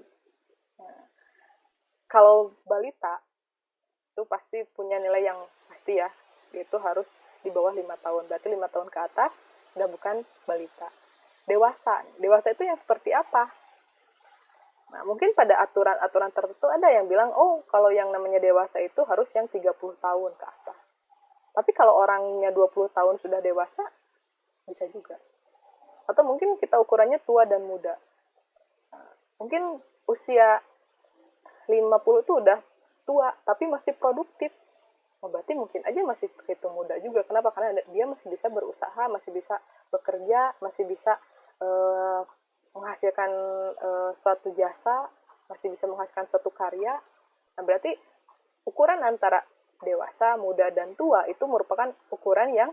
Nah, kalau balita, itu pasti punya nilai yang pasti ya, yaitu harus di bawah 5 tahun. Berarti 5 tahun ke atas sudah bukan balita. Dewasa itu yang seperti apa? Nah, mungkin pada aturan-aturan tertentu ada yang bilang, oh, kalau yang namanya dewasa itu harus yang 30 tahun ke atas. Tapi kalau orangnya 20 tahun sudah dewasa, bisa juga. Atau mungkin kita ukurannya tua dan muda. Nah, mungkin usia 50 itu udah tua, tapi masih produktif. Oh, berarti mungkin aja masih terhitung muda juga. Kenapa? Karena dia masih bisa berusaha, masih bisa bekerja, masih bisa menghasilkan suatu jasa, masih bisa menghasilkan suatu karya. Nah, berarti ukuran antara dewasa, muda, dan tua itu merupakan ukuran yang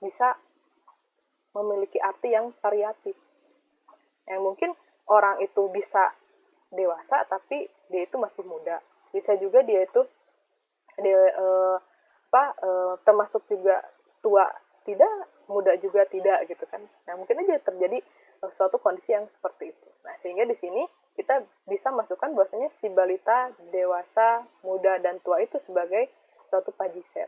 bisa memiliki arti yang variatif. Yang mungkin orang itu bisa dewasa, tapi dia itu masih muda. Bisa juga dia itu termasuk juga tua tidak, muda juga tidak gitu kan. Nah, mungkin aja terjadi suatu kondisi yang seperti itu. Nah, sehingga di sini kita bisa masukkan bahwasanya si balita, dewasa, muda, dan tua itu sebagai suatu Pajiset.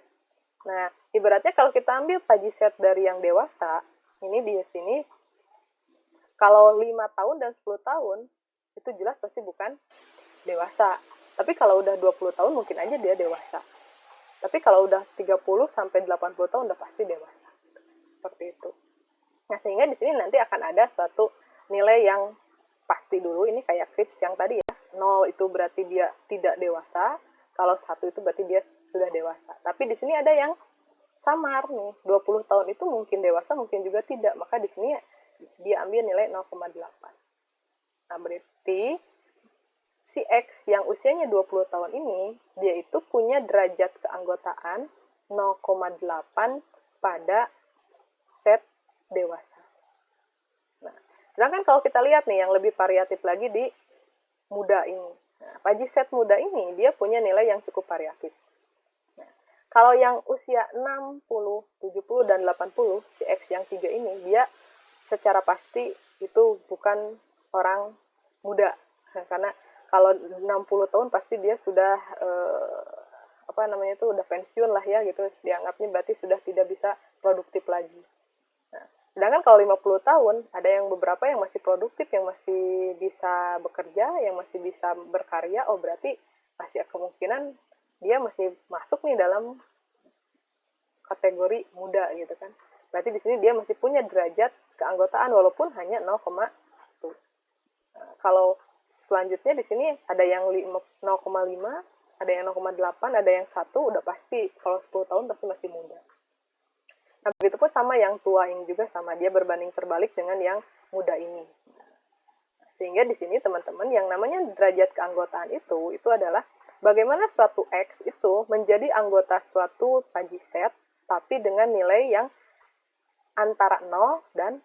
Nah, ibaratnya kalau kita ambil Pajiset dari yang dewasa, ini di sini kalau 5 tahun dan 10 tahun itu jelas pasti bukan dewasa. Tapi kalau udah 20 tahun mungkin aja dia dewasa. Tapi kalau udah 30 sampai 80 tahun udah pasti dewasa. Seperti itu. Nah, sehingga di sini nanti akan ada suatu nilai yang pasti dulu. Ini kayak Fritz yang tadi ya. 0 itu berarti dia tidak dewasa. Kalau 1 itu berarti dia sudah dewasa. Tapi di sini ada yang samar nih. 20 tahun itu mungkin dewasa, mungkin juga tidak. Maka di sini dia ambil nilai 0,8. Nah, berarti si X yang usianya 20 tahun ini, dia itu punya derajat keanggotaan 0,8 pada set dewasa. Nah, sedangkan kalau kita lihat nih yang lebih variatif lagi di muda ini. Nah, Pajiset muda ini dia punya nilai yang cukup variatif. Nah, kalau yang usia 60, 70, dan 80, si X yang 3 ini, dia secara pasti itu bukan orang muda. Nah, karena kalau 60 tahun pasti dia sudah udah pensiun lah ya gitu. Dianggapnya berarti sudah tidak bisa produktif lagi. Nah, sedangkan kalau 50 tahun ada yang beberapa yang masih produktif, yang masih bisa bekerja, yang masih bisa berkarya, oh berarti masih kemungkinan dia masih masuk nih dalam kategori muda gitu kan. Berarti di sini dia masih punya derajat keanggotaan walaupun hanya 0,1. Nah, kalau selanjutnya di sini ada yang 0,5, ada yang 0,8, ada yang 1, udah pasti kalau 10 tahun pasti masih muda. Nah, begitupun sama yang tua ini juga sama, dia berbanding terbalik dengan yang muda ini. Sehingga di sini teman-teman yang namanya derajat keanggotaan itu adalah bagaimana suatu X itu menjadi anggota suatu Pajiset tapi dengan nilai yang antara 0 dan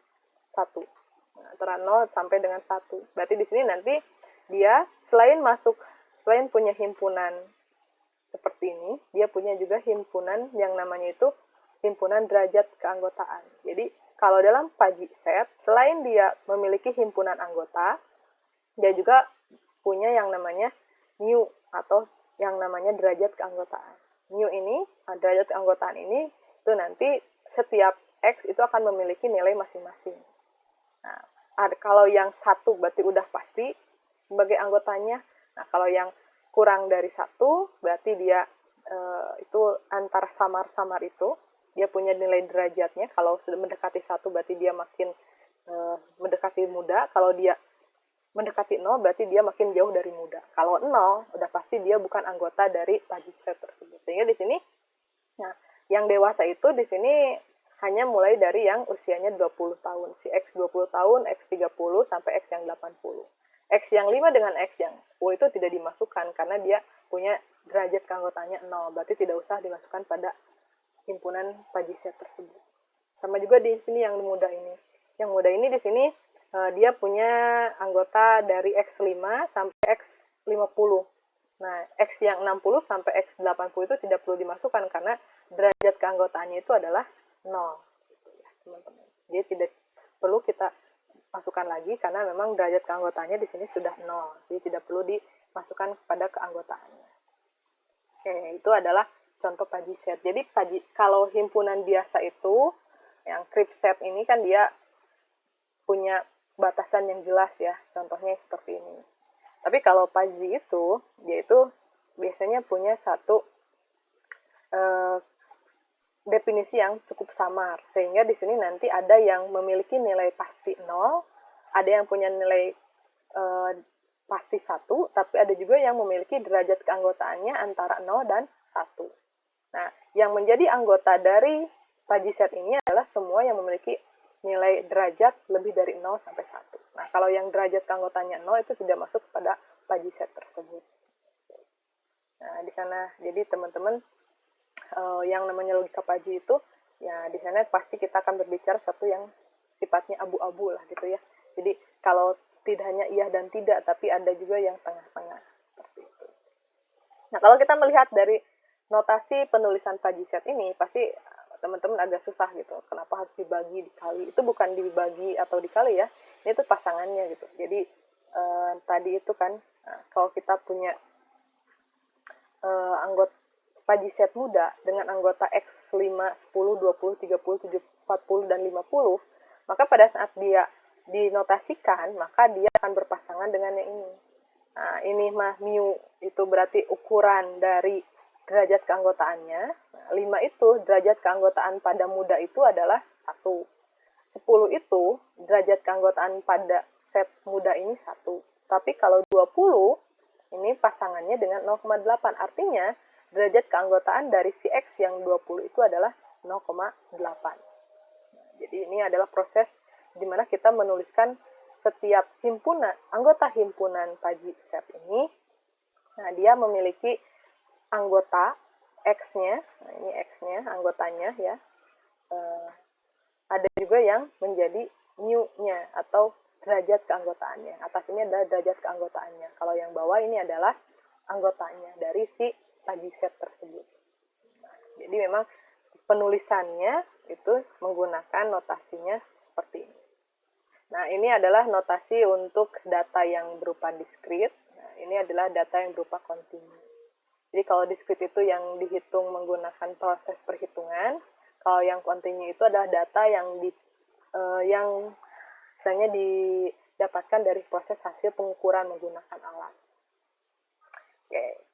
1. Nah, antara 0 sampai dengan 1. Berarti di sini nanti dia selain punya himpunan seperti ini, dia punya juga himpunan yang namanya itu himpunan derajat keanggotaan. Jadi, kalau dalam Pajiset, selain dia memiliki himpunan anggota, dia juga punya yang namanya new atau yang namanya derajat keanggotaan. New ini, derajat keanggotaan ini, itu nanti setiap X itu akan memiliki nilai masing-masing. Nah, kalau yang 1 berarti udah pasti sebagai anggotanya. Nah, kalau yang kurang dari 1 berarti dia itu antara samar-samar itu dia punya nilai derajatnya. Kalau sudah mendekati 1 berarti dia makin mendekati muda. Kalau dia mendekati 0 berarti dia makin jauh dari muda. Kalau 0 udah pasti dia bukan anggota dari Pagi set tersebut. Sehingga di sini nah, yang dewasa itu di sini hanya mulai dari yang usianya 20 tahun. Si X 20 tahun, X 30 sampai X yang 80. X yang 5 dengan X yang 10 itu tidak dimasukkan karena dia punya derajat keanggotaannya 0. Berarti tidak usah dimasukkan pada himpunan Pagi set tersebut. Sama juga di sini yang muda ini. Yang muda ini di sini dia punya anggota dari X5 sampai X50. Nah, X yang 60 sampai X80 itu tidak perlu dimasukkan karena derajat keanggotaannya itu adalah 0. Gitu ya, teman-teman. Jadi tidak perlu kita masukkan lagi karena memang derajat keanggotaannya di sini sudah 0. Jadi tidak perlu dimasukkan kepada keanggotaannya. Oke, itu adalah contoh Pagi set. Jadi kalau himpunan biasa itu yang Krip set ini kan dia punya batasan yang jelas ya, contohnya seperti ini. Tapi kalau Pazi itu, dia itu biasanya punya satu definisi yang cukup samar, sehingga di sini nanti ada yang memiliki nilai pasti 0, ada yang punya nilai pasti 1, tapi ada juga yang memiliki derajat keanggotaannya antara 0 dan 1. Nah, yang menjadi anggota dari Pazi set ini adalah semua yang memiliki nilai derajat lebih dari 0 sampai 1. Nah, kalau yang derajat keanggotaannya 0 itu tidak masuk pada Pagi set tersebut. Nah, di sana jadi teman-teman yang namanya logika Pazi itu ya di sana pasti kita akan berbicara satu yang sifatnya abu-abu lah gitu ya. Jadi kalau tidak hanya iya dan tidak, tapi ada juga yang tengah-tengah seperti itu. Nah, kalau kita melihat dari notasi penulisan Pagi set ini pasti teman-teman agak susah gitu. Kenapa harus dibagi dikali? Itu bukan dibagi atau dikali ya. Ini tuh pasangannya gitu. Jadi tadi itu kan kalau kita punya anggota Pagi set muda dengan anggota X5, 10, 20, 30, 70, 40 dan 50, maka pada saat dia dinotasikan, maka dia akan berpasangan dengan yang ini. Nah, ini mah mu itu berarti ukuran dari derajat keanggotaannya. Nah, 5 itu derajat keanggotaan pada muda itu adalah 1. 10 itu derajat keanggotaan pada set muda ini 1. Tapi kalau 20 ini pasangannya dengan 0,8. Artinya derajat keanggotaan dari si X yang 20 itu adalah 0,8. Nah, jadi ini adalah proses di mana kita menuliskan setiap himpunan, anggota himpunan Pagi set ini. Nah, dia memiliki anggota X-nya, nah ini X-nya, anggotanya ya. Ada juga yang menjadi mu-nya atau derajat keanggotaannya. Atas ini adalah derajat keanggotaannya. Kalau yang bawah ini adalah anggotanya dari si Pagi set tersebut. Nah, jadi memang penulisannya itu menggunakan notasinya seperti ini. Nah, ini adalah notasi untuk data yang berupa diskrit. Nah, ini adalah data yang berupa kontinu. Jadi kalau diskrit itu yang dihitung menggunakan proses perhitungan, kalau yang kontinu itu adalah data yang misalnya didapatkan dari proses hasil pengukuran menggunakan alat. Oke.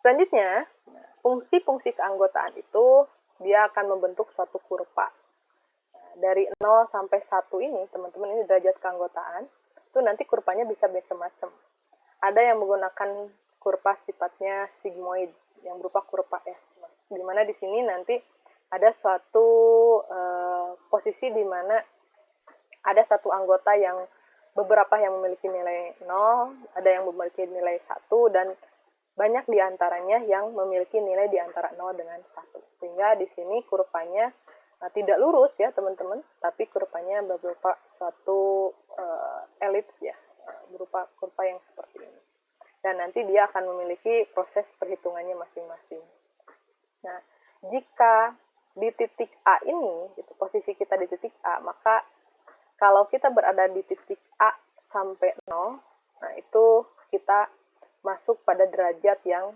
Selanjutnya, fungsi-fungsi keanggotaan itu dia akan membentuk suatu kurva. Dari 0 sampai 1 ini, teman-teman, ini derajat keanggotaan, itu nanti kurvanya bisa macam-macam. Ada yang menggunakan kurva sifatnya sigmoid, yang berupa kurva S. Di mana di sini nanti ada suatu posisi di mana ada satu anggota yang beberapa yang memiliki nilai 0, ada yang memiliki nilai 1, dan banyak di antaranya yang memiliki nilai di antara 0 dengan 1. Sehingga di sini kurvanya tidak lurus ya teman-teman, tapi kurvanya berupa suatu elips ya, berupa kurva yang seperti ini. Dan nanti dia akan memiliki proses perhitungannya masing-masing. Nah, jika di titik A ini, gitu, posisi kita di titik A, maka kalau kita berada di titik A sampai 0, nah itu kita masuk pada derajat yang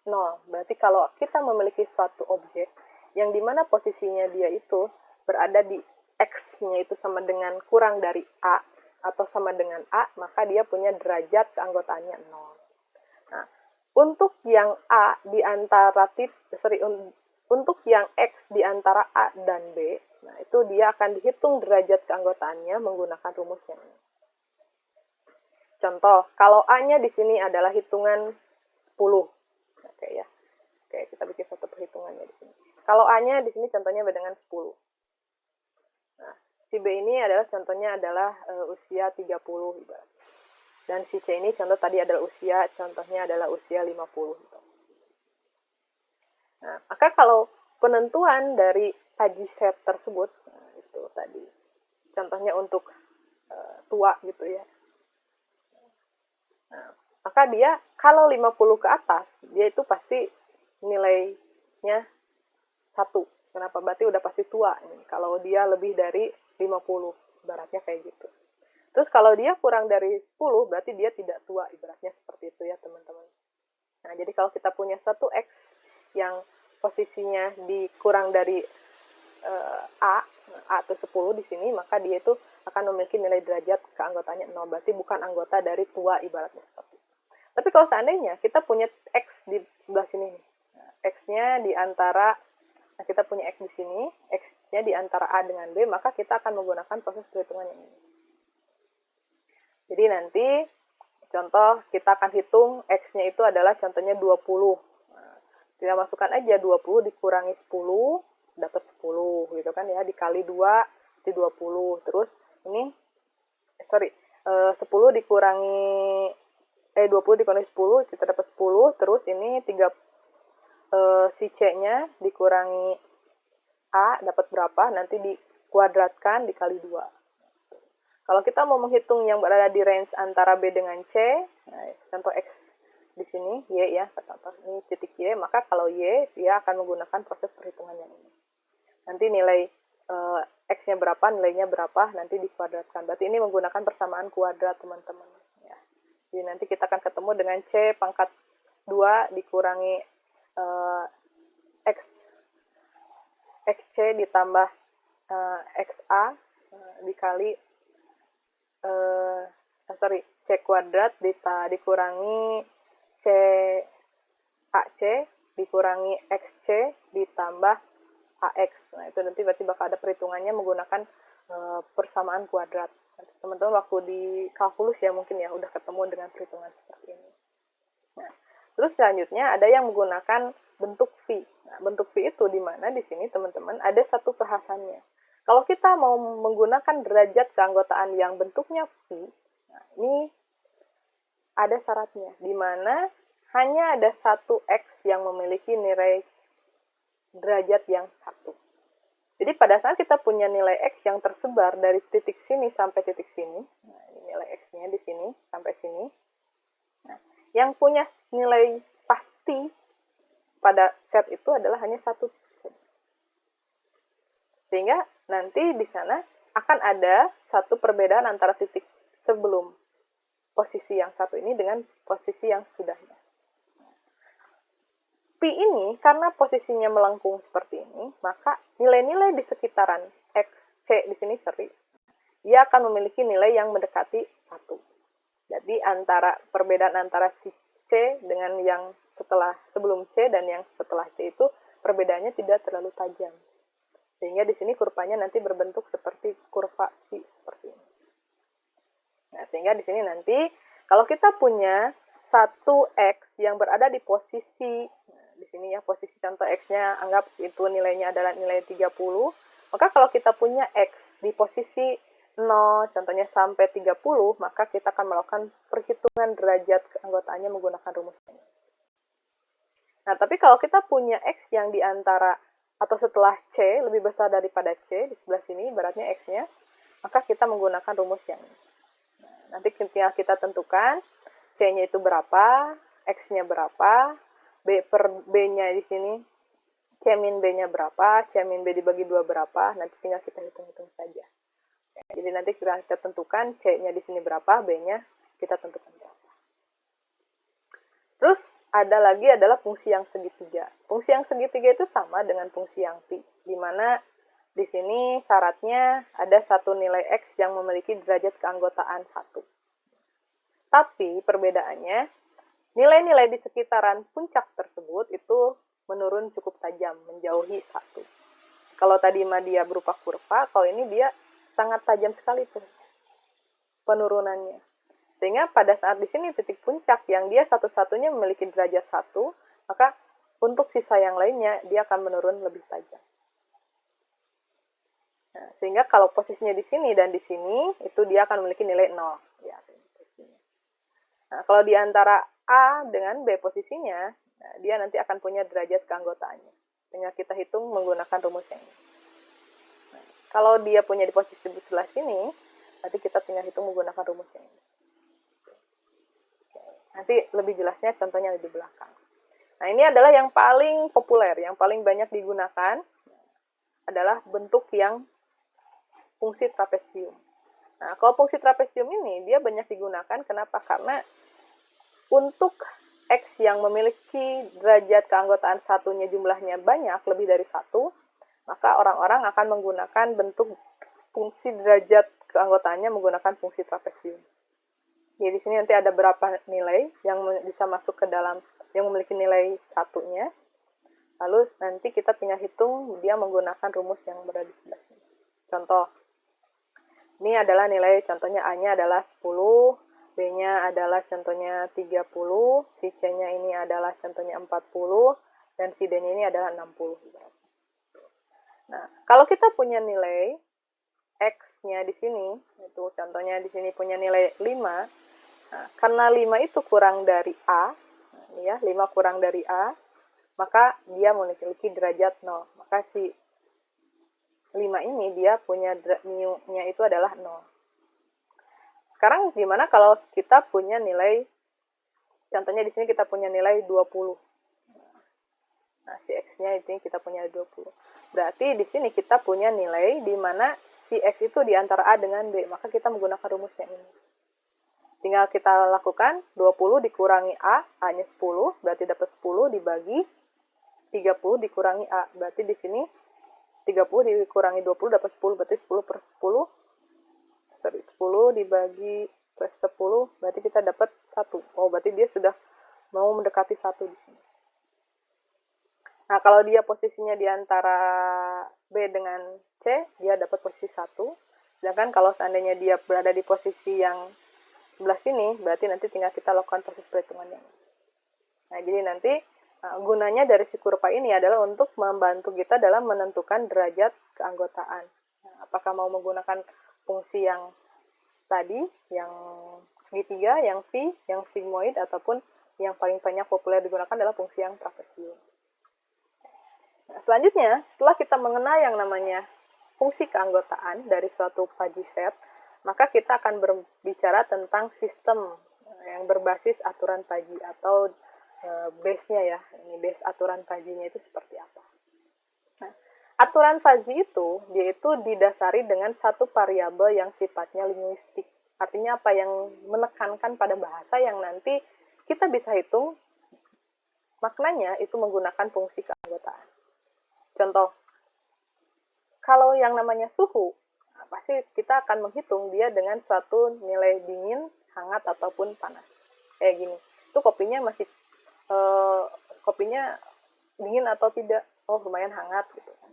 0. Berarti kalau kita memiliki suatu objek yang dimana posisinya dia itu berada di X-nya itu sama dengan kurang dari A atau sama dengan A, maka dia punya derajat keanggotaannya 0. Nah, untuk yang A di antara untuk yang X di antara A dan B, nah itu dia akan dihitung derajat keanggotaannya menggunakan rumus yang ini. Contoh, kalau A-nya di sini adalah hitungan 10. Oke ya. Oke, kita bikin satu perhitungannya di sini. Kalau A-nya di sini contohnya dengan 10. Nah, si B ini adalah contohnya adalah usia 30 ibarat. Dan si C ini contoh tadi adalah contohnya adalah usia 50. Nah, maka kalau penentuan dari taji set tersebut, nah, itu tadi contohnya untuk tua gitu ya. Nah, maka dia kalau 50 ke atas, dia itu pasti nilainya 1. Kenapa? Berarti udah pasti tua nih. Kalau dia lebih dari 50, ibaratnya kayak gitu. Terus kalau dia kurang dari 10, berarti dia tidak tua, ibaratnya seperti itu ya teman-teman. Nah, jadi kalau kita punya satu X yang posisinya kurang dari A atau 10 di sini, maka dia itu akan memiliki nilai derajat keanggotaannya 0, berarti bukan anggota dari tua, ibaratnya seperti itu. Tapi kalau seandainya kita punya X di sebelah sini nih, nah, X-nya di antara, nah kita punya X di sini, X-nya di antara A dengan B, maka kita akan menggunakan proses perhitungan yang ini. Jadi nanti, contoh kita akan hitung X-nya itu adalah contohnya 20. Nah, kita masukkan aja 20 dikurangi 10, dapat 10 gitu kan ya, dikali 2 di 20. Terus ini 10 dikurangi 20 dikurangi 10 kita dapat 10. Terus ini si C-nya dikurangi A dapat berapa, nanti dikuadratkan dikali 2. Kalau kita mau menghitung yang berada di range antara B dengan C, nah, contoh X di sini Y ya, contoh ini titik Y, maka kalau Y dia akan menggunakan proses perhitungan yang ini. Nanti nilai X-nya berapa, nilainya berapa, nanti dikuadratkan. Berarti ini menggunakan persamaan kuadrat, teman-teman. Ya. Jadi nanti kita akan ketemu dengan C pangkat 2 dikurangi XC ditambah XA dikali C kuadrat dikurangi AC dikurangi XC ditambah AX. Nah, itu nanti berarti bakal ada perhitungannya menggunakan persamaan kuadrat. Teman-teman waktu di kalkulus ya mungkin ya udah ketemu dengan perhitungan seperti ini. Nah, terus selanjutnya ada yang menggunakan bentuk V. Nah, bentuk V itu di mana di sini teman-teman ada satu bahasannya. Kalau kita mau menggunakan derajat keanggotaan yang bentuknya V, nah ini ada syaratnya, di mana hanya ada satu X yang memiliki nilai derajat yang 1. Jadi pada saat kita punya nilai X yang tersebar dari titik sini sampai titik sini, nah ini nilai X-nya di sini sampai sini, nah, yang punya nilai pasti pada set itu adalah hanya 1. Sehingga nanti di sana akan ada satu perbedaan antara titik sebelum posisi yang 1 ini dengan posisi yang sudahnya. Pi ini, karena posisinya melengkung seperti ini, maka nilai-nilai di sekitaran X, C di sini, dia akan memiliki nilai yang mendekati 1. Jadi, perbedaan antara si C dengan yang sebelum C dan yang setelah C itu, perbedaannya tidak terlalu tajam. Sehingga di sini kurvanya nanti berbentuk seperti kurva Pi seperti ini. Nah, sehingga di sini nanti, kalau kita punya satu X yang berada di posisi, di sini ya posisi contoh X-nya anggap itu nilainya adalah nilai 30, maka kalau kita punya X di posisi 0 contohnya sampai 30, maka kita akan melakukan perhitungan derajat keanggotaannya menggunakan rumus ini. Nah, tapi kalau kita punya X yang di antara atau setelah C lebih besar daripada C di sebelah sini ibaratnya X-nya, maka kita menggunakan rumus yang ini. Nah, nanti tinggal kita tentukan C-nya itu berapa, X-nya berapa, B per B-nya di sini, C min B-nya berapa, C min B dibagi 2 berapa, nanti tinggal kita hitung-hitung saja. Ya, jadi nanti kita tentukan C-nya di sini berapa, B-nya kita tentukan berapa. Terus ada lagi adalah fungsi yang segitiga. Fungsi yang segitiga itu sama dengan fungsi yang pi, di mana di di sini syaratnya ada satu nilai X yang memiliki derajat keanggotaan 1. Tapi perbedaannya, nilai-nilai di sekitaran puncak tersebut itu menurun cukup tajam, menjauhi 1. Kalau tadi mah dia berupa kurva, kalau ini dia sangat tajam sekali tuh penurunannya. Sehingga pada saat di sini titik puncak yang dia satu-satunya memiliki derajat 1, maka untuk sisa yang lainnya dia akan menurun lebih tajam. Nah, sehingga kalau posisinya di sini dan di sini, itu dia akan memiliki nilai 0. Ya, nah, kalau di antara A dengan B posisinya, nah, dia nanti akan punya derajat keanggotaannya. Tinggal kita hitung menggunakan rumus yang ini. Nah, kalau dia punya di posisi sebelah sini, nanti kita tinggal hitung menggunakan rumus yang ini. Nanti lebih jelasnya contohnya di belakang. Nah, ini adalah yang paling populer, yang paling banyak digunakan adalah bentuk yang fungsi trapesium. Nah, kalau fungsi trapesium ini, dia banyak digunakan, kenapa? Karena untuk X yang memiliki derajat keanggotaan satunya jumlahnya banyak, lebih dari 1, maka orang-orang akan menggunakan bentuk fungsi derajat keanggotaannya menggunakan fungsi trapesium. Jadi di sini nanti ada berapa nilai yang bisa masuk ke dalam, yang memiliki nilai satunya. Lalu nanti kita tinggal hitung dia menggunakan rumus yang berada di sebelah sini. Contoh, ini adalah nilai, contohnya A-nya adalah 10, B-nya adalah contohnya 30, si C-nya ini adalah contohnya 40, dan si D-nya ini adalah 60. Nah, kalau kita punya nilai X-nya di sini, itu contohnya di sini punya nilai 5, nah, karena 5 itu kurang dari A, ya, 5 kurang dari A, maka dia memiliki derajat 0. Maka si 5 ini dia punya mu-nya itu adalah 0. Sekarang gimana kalau kita punya nilai, contohnya di sini kita punya nilai 20. Nah, si X-nya itu kita punya 20. Berarti di sini kita punya nilai di mana si X itu di antara A dengan B, maka kita menggunakan rumusnya ini. Tinggal kita lakukan 20 dikurangi A, A-nya 10, berarti dapat 10 dibagi 30 dikurangi A. Berarti di sini 30 dikurangi 20 dapat 10, berarti 10 per 10. 10 dibagi per 10, berarti kita dapat 1. Oh, berarti dia sudah mau mendekati 1 di sini. Nah, kalau dia posisinya di antara B dengan C, dia dapat posisi 1. Sedangkan kalau seandainya dia berada di posisi yang sebelah sini, berarti nanti tinggal kita lakukan proses perhitungannya. Nah, jadi nanti gunanya dari si kurva ini adalah untuk membantu kita dalam menentukan derajat keanggotaan. Nah, apakah mau menggunakan fungsi yang tadi, yang segitiga, yang phi, yang sigmoid, ataupun yang paling banyak populer digunakan adalah fungsi yang trapesium. Nah, selanjutnya, setelah kita mengenal yang namanya fungsi keanggotaan dari suatu Fuzzy set, maka kita akan berbicara tentang sistem yang berbasis aturan Fuzzy atau base-nya ya. Ini base aturan Fuzzy-nya itu seperti apa. Nah, aturan Fuzzy itu, dia itu didasari dengan satu variabel yang sifatnya linguistik. Artinya apa? Yang menekankan pada bahasa yang nanti kita bisa hitung maknanya itu menggunakan fungsi keanggotaan. Contoh, kalau yang namanya suhu, pasti kita akan menghitung dia dengan suatu nilai dingin, hangat, ataupun panas. Kayak gini. Itu kopinya masih kopinya dingin atau tidak? Oh, lumayan hangat gitu kan.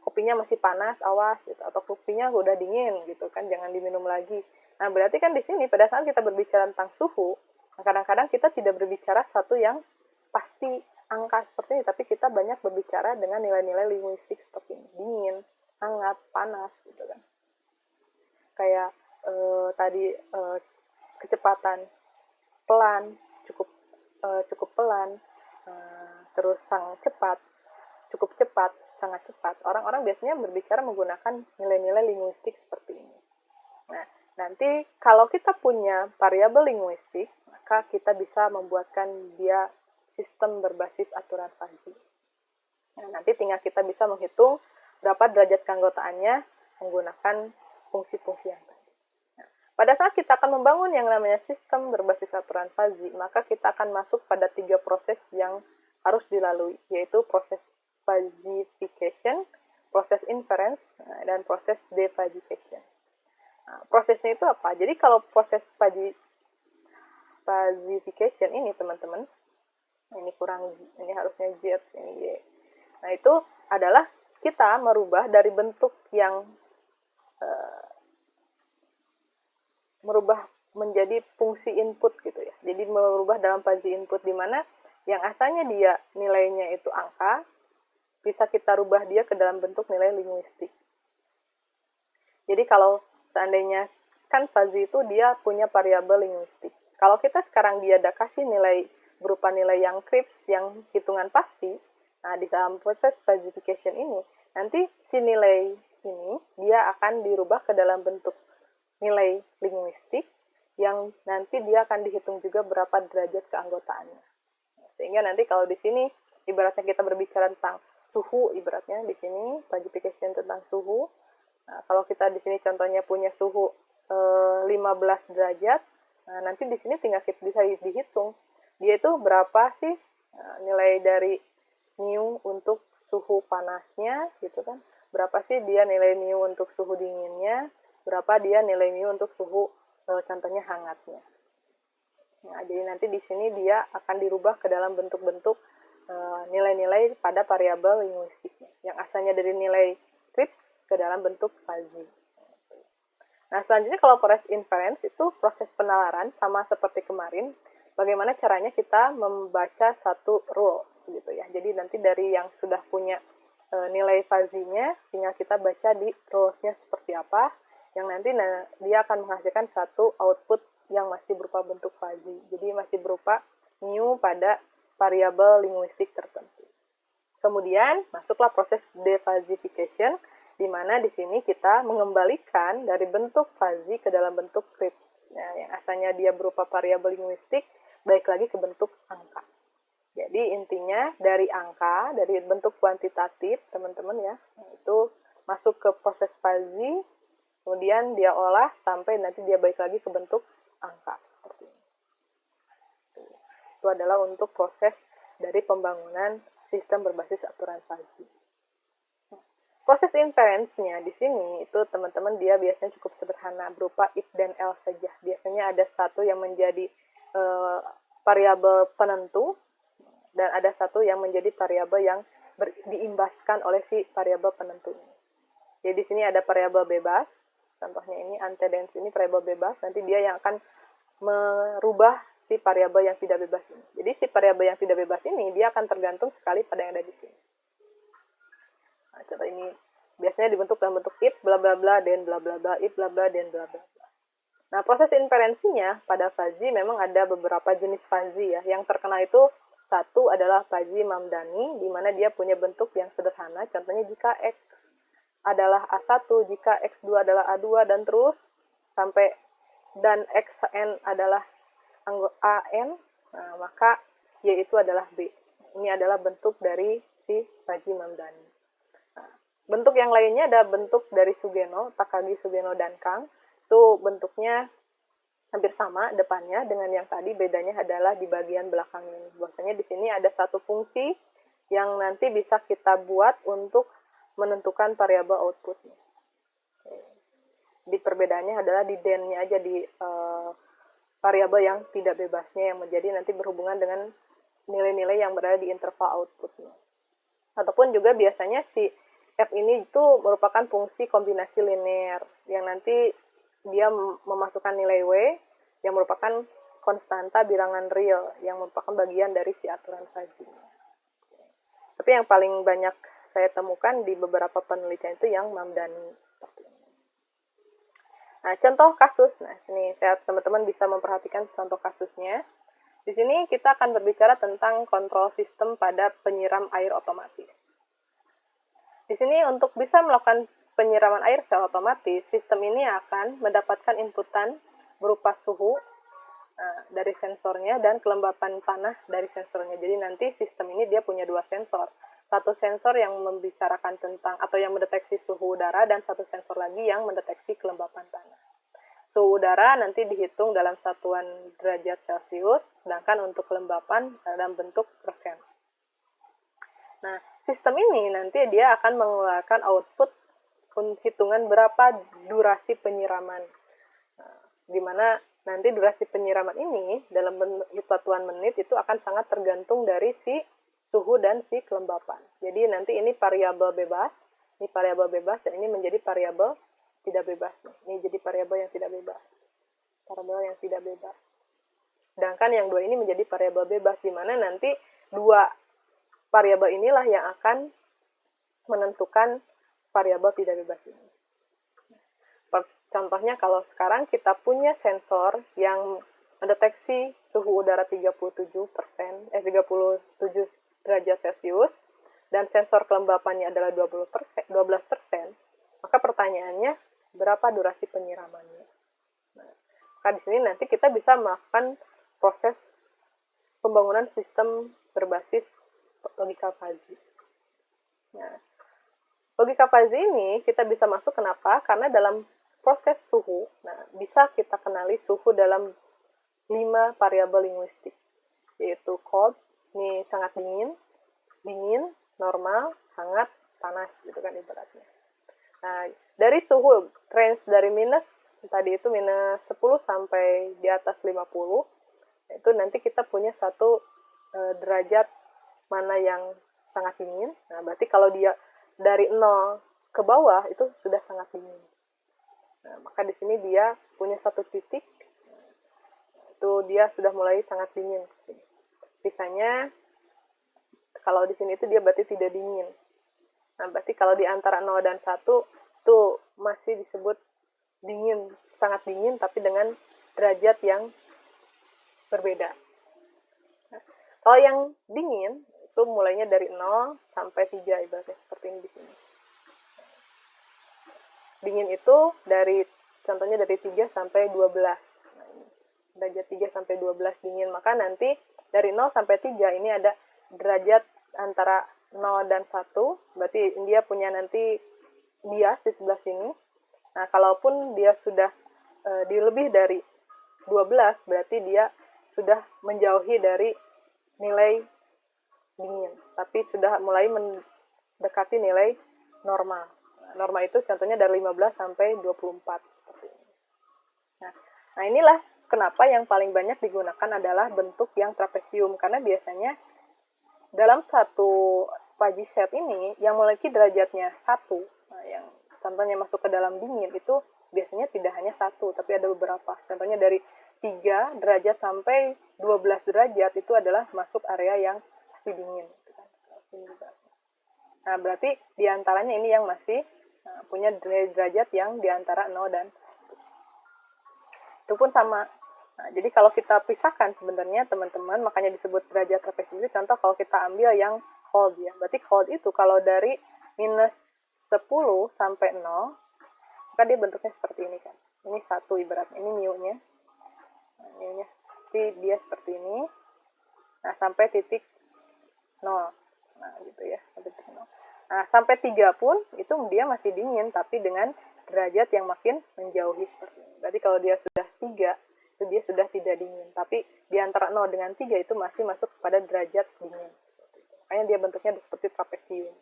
Kopinya masih panas, awas gitu. Atau kopinya udah dingin gitu kan, jangan diminum lagi. Nah, berarti kan di sini pada saat kita berbicara tentang suhu, kadang-kadang kita tidak berbicara satu yang pasti angka seperti ini, tapi kita banyak berbicara dengan nilai-nilai linguistik seperti ini. Dingin, hangat, panas gitu kan. Kayak tadi kecepatan pelan, cukup pelan, terus sangat cepat, cukup cepat, sangat cepat. Orang-orang biasanya berbicara menggunakan nilai-nilai linguistik seperti ini. Nah, nanti kalau kita punya variabel linguistik, maka kita bisa membuatkan dia sistem berbasis aturan Fuzzy. Nah, nanti tinggal kita bisa menghitung berapa derajat keanggotaannya menggunakan fungsi-fungsi yang tadi. Nah, pada saat kita akan membangun yang namanya sistem berbasis aturan Fuzzy, maka kita akan masuk pada 3 proses yang harus dilalui, yaitu proses Fuzzification, proses inference dan proses defagication. Nah, prosesnya itu apa? Jadi kalau proses fagification ini teman-teman, ini harusnya Z, ini Y. Nah itu adalah kita merubah dari bentuk yang merubah menjadi fungsi input gitu ya. Jadi merubah dalam fuzzy input di mana yang asalnya dia nilainya itu angka, bisa kita rubah dia ke dalam bentuk nilai linguistik. Jadi kalau seandainya kan fuzzy itu dia punya variabel linguistik. Kalau kita sekarang dia ada kasih nilai berupa nilai yang crisp, yang hitungan pasti, nah di dalam proses fuzzification ini, nanti si nilai ini dia akan dirubah ke dalam bentuk nilai linguistik yang nanti dia akan dihitung juga berapa derajat keanggotaannya. Sehingga nanti kalau di sini ibaratnya kita berbicara tentang suhu, ibaratnya di sini fuzzification tentang suhu. Nah, kalau kita di sini contohnya punya suhu 15 derajat, nah nanti di sini tinggal kita bisa dihitung dia itu berapa sih nilai dari mu untuk suhu panasnya gitu kan. Berapa sih dia nilai mu untuk suhu dinginnya, berapa dia nilai mu untuk suhu contohnya hangatnya. Nah, jadi nanti di sini dia akan dirubah ke dalam bentuk-bentuk nilai-nilai pada variabel linguistiknya. Yang asalnya dari nilai crisp ke dalam bentuk fuzzy. Nah, selanjutnya kalau proses inference itu proses penalaran sama seperti kemarin. Bagaimana caranya kita membaca satu rules gitu ya. Jadi nanti dari yang sudah punya nilai fuzzy-nya tinggal kita baca di rules-nya seperti apa. Yang nanti dia akan menghasilkan satu output yang masih berupa bentuk fuzzy. Jadi masih berupa mu pada variabel linguistik tertentu. Kemudian masuklah proses defuzzification, di mana di sini kita mengembalikan dari bentuk fuzzy ke dalam bentuk crisp. Nah, yang asalnya dia berupa variabel linguistik, balik lagi ke bentuk angka. Jadi intinya dari angka, dari bentuk kuantitatif, teman-teman ya, itu masuk ke proses fuzzy, kemudian dia olah sampai nanti dia balik lagi ke bentuk angka. Seperti ini. Itu adalah untuk proses dari pembangunan sistem berbasis aturan fuzzy. Proses inference-nya di sini itu teman-teman dia biasanya cukup sederhana berupa if dan else saja. Biasanya ada satu yang menjadi variabel penentu dan ada satu yang menjadi variabel yang diimbaskan oleh si variabel penentu ini. Jadi di sini ada variabel bebas. Contohnya ini antecedents ini variabel bebas. Nanti dia yang akan merubah si variabel yang tidak bebas ini. Jadi si variabel yang tidak bebas ini dia akan tergantung sekali pada yang ada di sini. Nah, contoh ini biasanya dibentuk dalam bentuk if bla bla bla dan bla bla bla, if bla bla dan bla bla bla. Nah, proses inferensinya pada fuzzy memang ada beberapa jenis fuzzy ya. Yang terkenal itu satu adalah fuzzy Mamdani, di mana dia punya bentuk yang sederhana. Contohnya jika X adalah A1, jika X2 adalah A2, dan terus sampai dan XN adalah AN, nah, maka Y itu adalah B. Ini adalah bentuk dari si fuzzy Mamdani. Nah, bentuk yang lainnya ada bentuk dari Sugeno, Takagi, Sugeno, dan Kang. Itu bentuknya hampir sama depannya dengan yang tadi, bedanya adalah di bagian belakang ini. Bahwasanya di sini ada satu fungsi yang nanti bisa kita buat untuk menentukan variabel outputnya. Di perbedaannya adalah di den-nya aja, di variabel yang tidak bebasnya yang menjadi nanti berhubungan dengan nilai-nilai yang berada di interval outputnya. Ataupun juga biasanya si F ini itu merupakan fungsi kombinasi linear yang nanti dia memasukkan nilai W yang merupakan konstanta bilangan real yang merupakan bagian dari si aturan fuzzy. Tapi yang paling banyak saya temukan di beberapa penelitian itu yang Mamdani. Nah, contoh kasus. Nah, sini saya teman-teman bisa memperhatikan contoh kasusnya. Di sini kita akan berbicara tentang kontrol sistem pada penyiram air otomatis. Di sini untuk bisa melakukan penyiraman air secara otomatis, sistem ini akan mendapatkan inputan berupa suhu dari sensornya dan kelembapan tanah dari sensornya. Jadi nanti sistem ini dia punya dua sensor. Satu sensor yang membicarakan tentang atau yang mendeteksi suhu udara dan satu sensor lagi yang mendeteksi kelembapan tanah. Suhu udara nanti dihitung dalam satuan derajat Celcius, sedangkan untuk kelembapan dalam bentuk persen. Nah, sistem ini nanti dia akan mengeluarkan output hitungan berapa durasi penyiraman. Nah, di mana nanti durasi penyiraman ini dalam satuan menit itu akan sangat tergantung dari si suhu dan si kelembapan. Jadi nanti ini variabel bebas, ini variabel bebas, dan ini menjadi variabel tidak bebas. Ini jadi variabel yang tidak bebas. Variabel yang tidak bebas. Sedangkan yang dua ini menjadi variabel bebas, di mana nanti dua variabel inilah yang akan menentukan variabel tidak bebas ini. Contohnya kalau sekarang kita punya sensor yang mendeteksi suhu udara 37 derajat Celcius, dan sensor kelembapannya adalah 12%, maka pertanyaannya, berapa durasi penyiramannya? Nah, maka di sini nanti kita bisa melakukan proses pembangunan sistem berbasis logika fuzzy. Nah, logika fuzzy ini kita bisa masuk kenapa? Karena dalam proses suhu, nah bisa kita kenali suhu dalam 5 variabel linguistik, yaitu cold, ini sangat dingin, normal, hangat, panas, gitu kan ibaratnya. Nah, dari suhu range dari minus tadi itu minus 10 sampai di atas 50, itu nanti kita punya satu derajat mana yang sangat dingin. Nah, berarti kalau dia dari 0 ke bawah itu sudah sangat dingin. Nah, maka di sini dia punya satu titik, itu dia sudah mulai sangat dingin. Sisanya, kalau di sini itu dia berarti tidak dingin. Nah, berarti kalau di antara 0 dan 1, itu masih disebut dingin, sangat dingin, tapi dengan derajat yang berbeda. Nah, kalau yang dingin, itu mulainya dari 0 sampai 3, ibaratnya seperti ini di sini. Dingin itu contohnya dari 3 sampai 12. Nah, ini derajat 3 sampai 12 dingin. Maka nanti dari 0 sampai 3 ini ada derajat antara 0 dan 1. Berarti dia punya nanti bias di sebelah sini. Nah, kalaupun dia sudah di lebih dari 12, berarti dia sudah menjauhi dari nilai dingin. Tapi sudah mulai mendekati nilai normal. Norma itu contohnya dari 15 sampai 24. Seperti ini. Nah, inilah kenapa yang paling banyak digunakan adalah bentuk yang trapesium. Karena biasanya dalam satu fuzzy set ini yang memiliki derajatnya 1, nah, yang contohnya masuk ke dalam dingin, itu biasanya tidak hanya 1, tapi ada beberapa. Contohnya dari 3 derajat sampai 12 derajat itu adalah masuk area yang masih dingin. Nah, berarti diantaranya ini yang masih punya derajat yang diantara 0 dan 1. Itu pun sama. Nah, jadi kalau kita pisahkan sebenarnya teman-teman, makanya disebut derajat trapesium itu, contoh kalau kita ambil yang cold ya. Berarti cold itu kalau dari minus 10 sampai 0, maka dia bentuknya seperti ini kan. Ini 1 ibaratnya, ini mu-nya. Nah, mu-nya. Jadi dia seperti ini. Nah, sampai titik 0. Nah, gitu ya. Titik 0. Nah, sampai 3 pun itu dia masih dingin, tapi dengan derajat yang makin menjauhi seperti ini. Berarti kalau dia sudah 3, itu dia sudah tidak dingin. Tapi di antara 0 dengan 3 itu masih masuk pada derajat dingin. Makanya dia bentuknya seperti trapesium.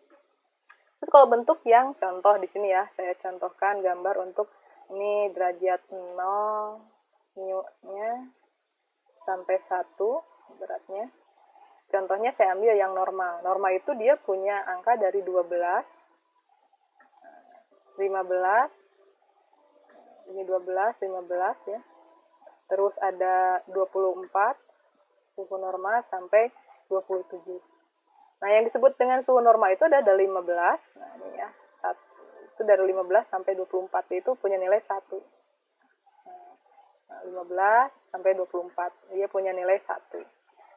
Terus kalau bentuk yang contoh di sini ya, saya contohkan gambar untuk ini derajat 0, mu-nya sampai 1 beratnya. Contohnya saya ambil yang normal. Normal itu dia punya angka dari 12, 15, ini 12, 15 ya. Terus ada 24, suhu normal sampai 27. Nah, yang disebut dengan suhu normal itu ada 15. Nah, ini ya. Itu dari 15 sampai 24 itu punya nilai 1. Nah, 15 sampai 24 dia punya nilai 1.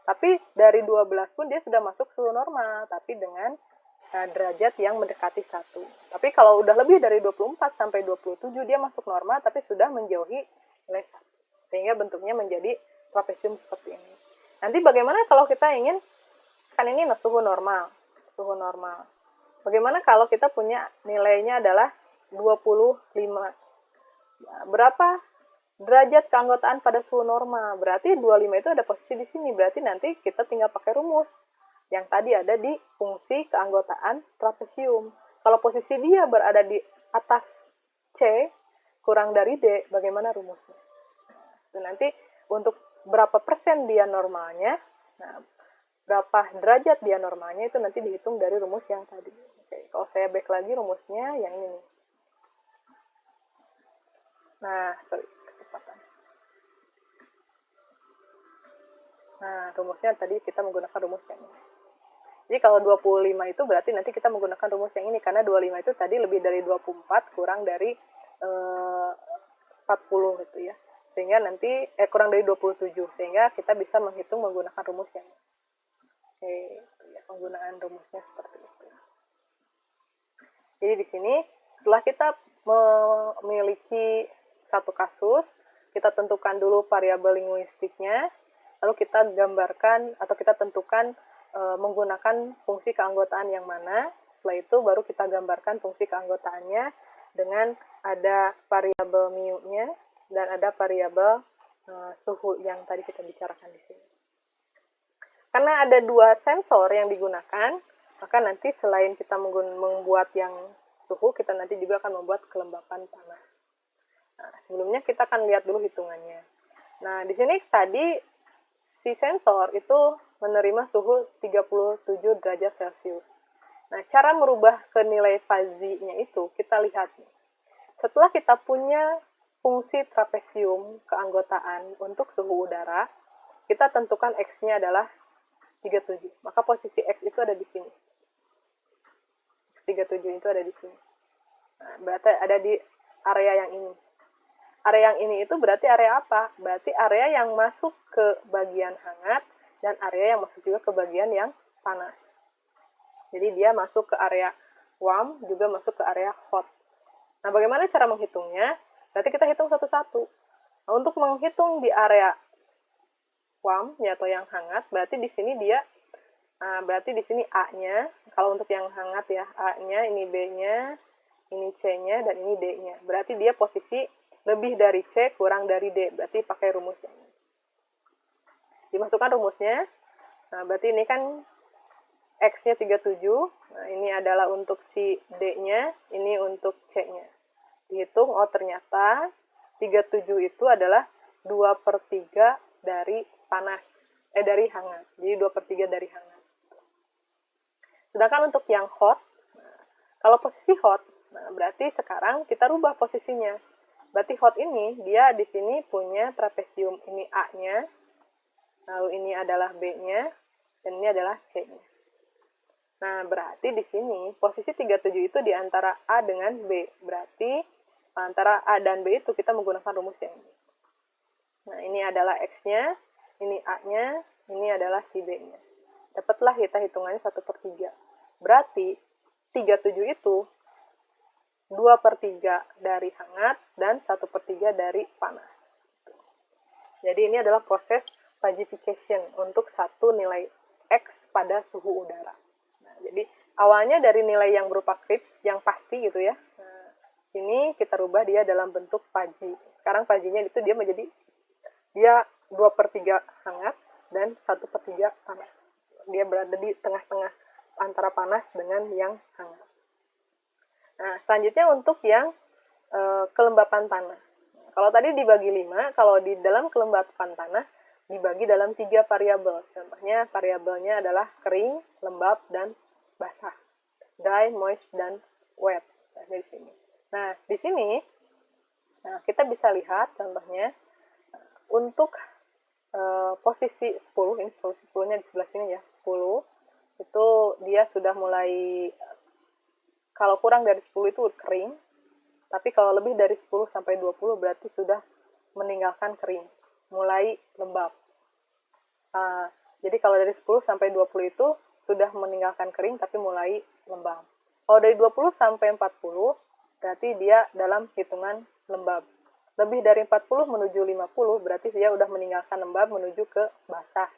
Tapi dari 12 pun dia sudah masuk suhu normal, tapi dengan derajat yang mendekati 1. Tapi kalau udah lebih dari 24 sampai 27, dia masuk normal, tapi sudah menjauhi nilai 1. Sehingga bentuknya menjadi trapesium seperti ini. Nanti bagaimana kalau kita ingin, kan ini suhu normal. Bagaimana kalau kita punya nilainya adalah 25? Berapa derajat keanggotaan pada suhu normal? Berarti 25 itu ada posisi di sini. Berarti nanti kita tinggal pakai rumus. yang tadi ada di fungsi keanggotaan trapesium. Kalau posisi dia berada di atas C kurang dari D, bagaimana rumusnya? Nah, nanti untuk berapa persen dia normalnya, nah, berapa derajat dia normalnya itu nanti dihitung dari rumus yang tadi. Oke, kalau saya back lagi rumusnya yang ini nih. Nah, kecepatan. Nah, rumusnya tadi kita menggunakan rumus yang ini. Jadi kalau 25 itu berarti nanti kita menggunakan rumus yang ini, karena 25 itu tadi lebih dari 24 kurang dari 40 gitu ya. Sehingga nanti kurang dari 27, sehingga kita bisa menghitung menggunakan rumus yang ini. Oke, ya, penggunaan rumusnya seperti itu. Jadi di sini setelah kita memiliki satu kasus, kita tentukan dulu variabel linguistiknya, lalu kita gambarkan atau kita tentukan menggunakan fungsi keanggotaan yang mana. Setelah itu baru kita gambarkan fungsi keanggotaannya dengan ada variabel mu-nya dan ada variabel suhu yang tadi kita bicarakan di sini. Karena ada dua sensor yang digunakan, maka nanti selain kita membuat yang suhu, kita nanti juga akan membuat kelembapan tanah. Nah, sebelumnya kita akan lihat dulu hitungannya. Nah, di sini tadi si sensor itu menerima suhu 37 derajat Celcius. Nah, cara merubah ke nilai fazi-nya itu kita lihat. Setelah kita punya fungsi trapesium keanggotaan untuk suhu udara, kita tentukan X-nya adalah 37. Maka posisi X itu ada di sini. X37 itu ada di sini. Nah, berarti ada di area yang ini. Area yang ini itu berarti area apa? Berarti area yang masuk ke bagian hangat dan area yang masuk juga ke bagian yang panas. Jadi dia masuk ke area warm, juga masuk ke area hot. Nah, bagaimana cara menghitungnya? Berarti kita hitung satu-satu. Nah, untuk menghitung di area warm ya, atau yang hangat, berarti di sini dia berarti di sini A-nya, kalau untuk yang hangat ya, A-nya, ini B-nya, ini C-nya, dan ini D-nya. Berarti dia posisi lebih dari C kurang dari D, berarti pakai rumusnya. Dimasukkan rumusnya, nah berarti ini kan X-nya 37, nah ini adalah untuk si D-nya, ini untuk C-nya. Dihitung, oh ternyata 37 itu adalah 2/3 dari panas, dari hangat. Jadi 2/3 dari hangat. Sedangkan untuk yang hot, nah, kalau posisi hot, nah berarti sekarang kita rubah posisinya. Berarti hot ini, dia di sini punya trapesium, ini A-nya, lalu ini adalah B-nya, dan ini adalah C-nya. Nah, berarti di sini posisi 37 itu di antara A dengan B. Berarti antara A dan B itu kita menggunakan rumus yang ini. Nah, ini adalah X-nya, ini A-nya, ini adalah si B-nya. Dapatlah kita hitungannya 1/3. Berarti 37 itu 2/3 dari hangat dan 1/3 dari panas. Jadi ini adalah proses fagification untuk satu nilai X pada suhu udara. Nah, jadi awalnya dari nilai yang berupa Krips yang pasti gitu ya. Nah, sini kita rubah dia dalam bentuk fagi. Sekarang faginya itu dia menjadi 2/3 hangat dan 1/3 panas. Dia berada di tengah-tengah antara panas dengan yang hangat. Nah, selanjutnya untuk yang kelembapan tanah. Kalau tadi dibagi 5, kalau di dalam kelembapan tanah dibagi dalam 3 variabel. Contohnya variabelnya adalah kering, lembab, dan basah. Dry, moist, dan wet. Nah, di sini. Nah, di sini kita bisa lihat contohnya untuk posisi 10, ini posisi 10-nya di sebelah sini ya, 10, itu dia sudah mulai, kalau kurang dari 10 itu kering, tapi kalau lebih dari 10 sampai 20 berarti sudah meninggalkan kering, mulai lembab. Jadi kalau dari 10 sampai 20 itu sudah meninggalkan kering tapi mulai lembab. Kalau dari 20 sampai 40 berarti dia dalam hitungan lembab. Lebih dari 40 menuju 50 berarti dia sudah meninggalkan lembab menuju ke basah.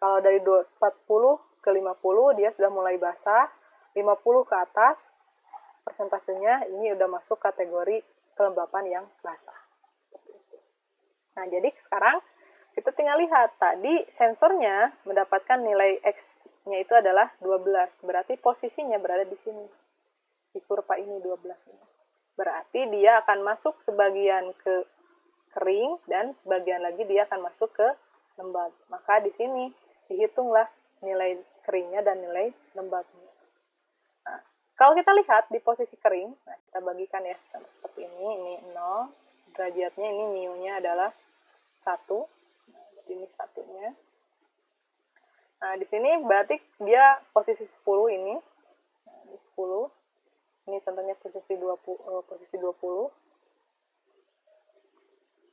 Kalau dari 40 ke 50 dia sudah mulai basah, 50 ke atas persentasenya ini udah masuk kategori kelembapan yang basah. Nah, jadi sekarang kita tinggal lihat tadi sensornya mendapatkan nilai X B-nya itu adalah 12. Berarti posisinya berada di sini. Di kurva ini 12 ini. Berarti dia akan masuk sebagian ke kering dan sebagian lagi dia akan masuk ke lembab. Maka di sini dihitunglah nilai keringnya dan nilai lembabnya. Nah, kalau kita lihat di posisi kering, nah kita bagikan ya seperti ini 0, derajatnya ini mu-nya adalah 1. Nah, jadi ini satunya. Nah, di sini berarti dia posisi 10 ini. Nah, ini 10. Ini contohnya posisi 20.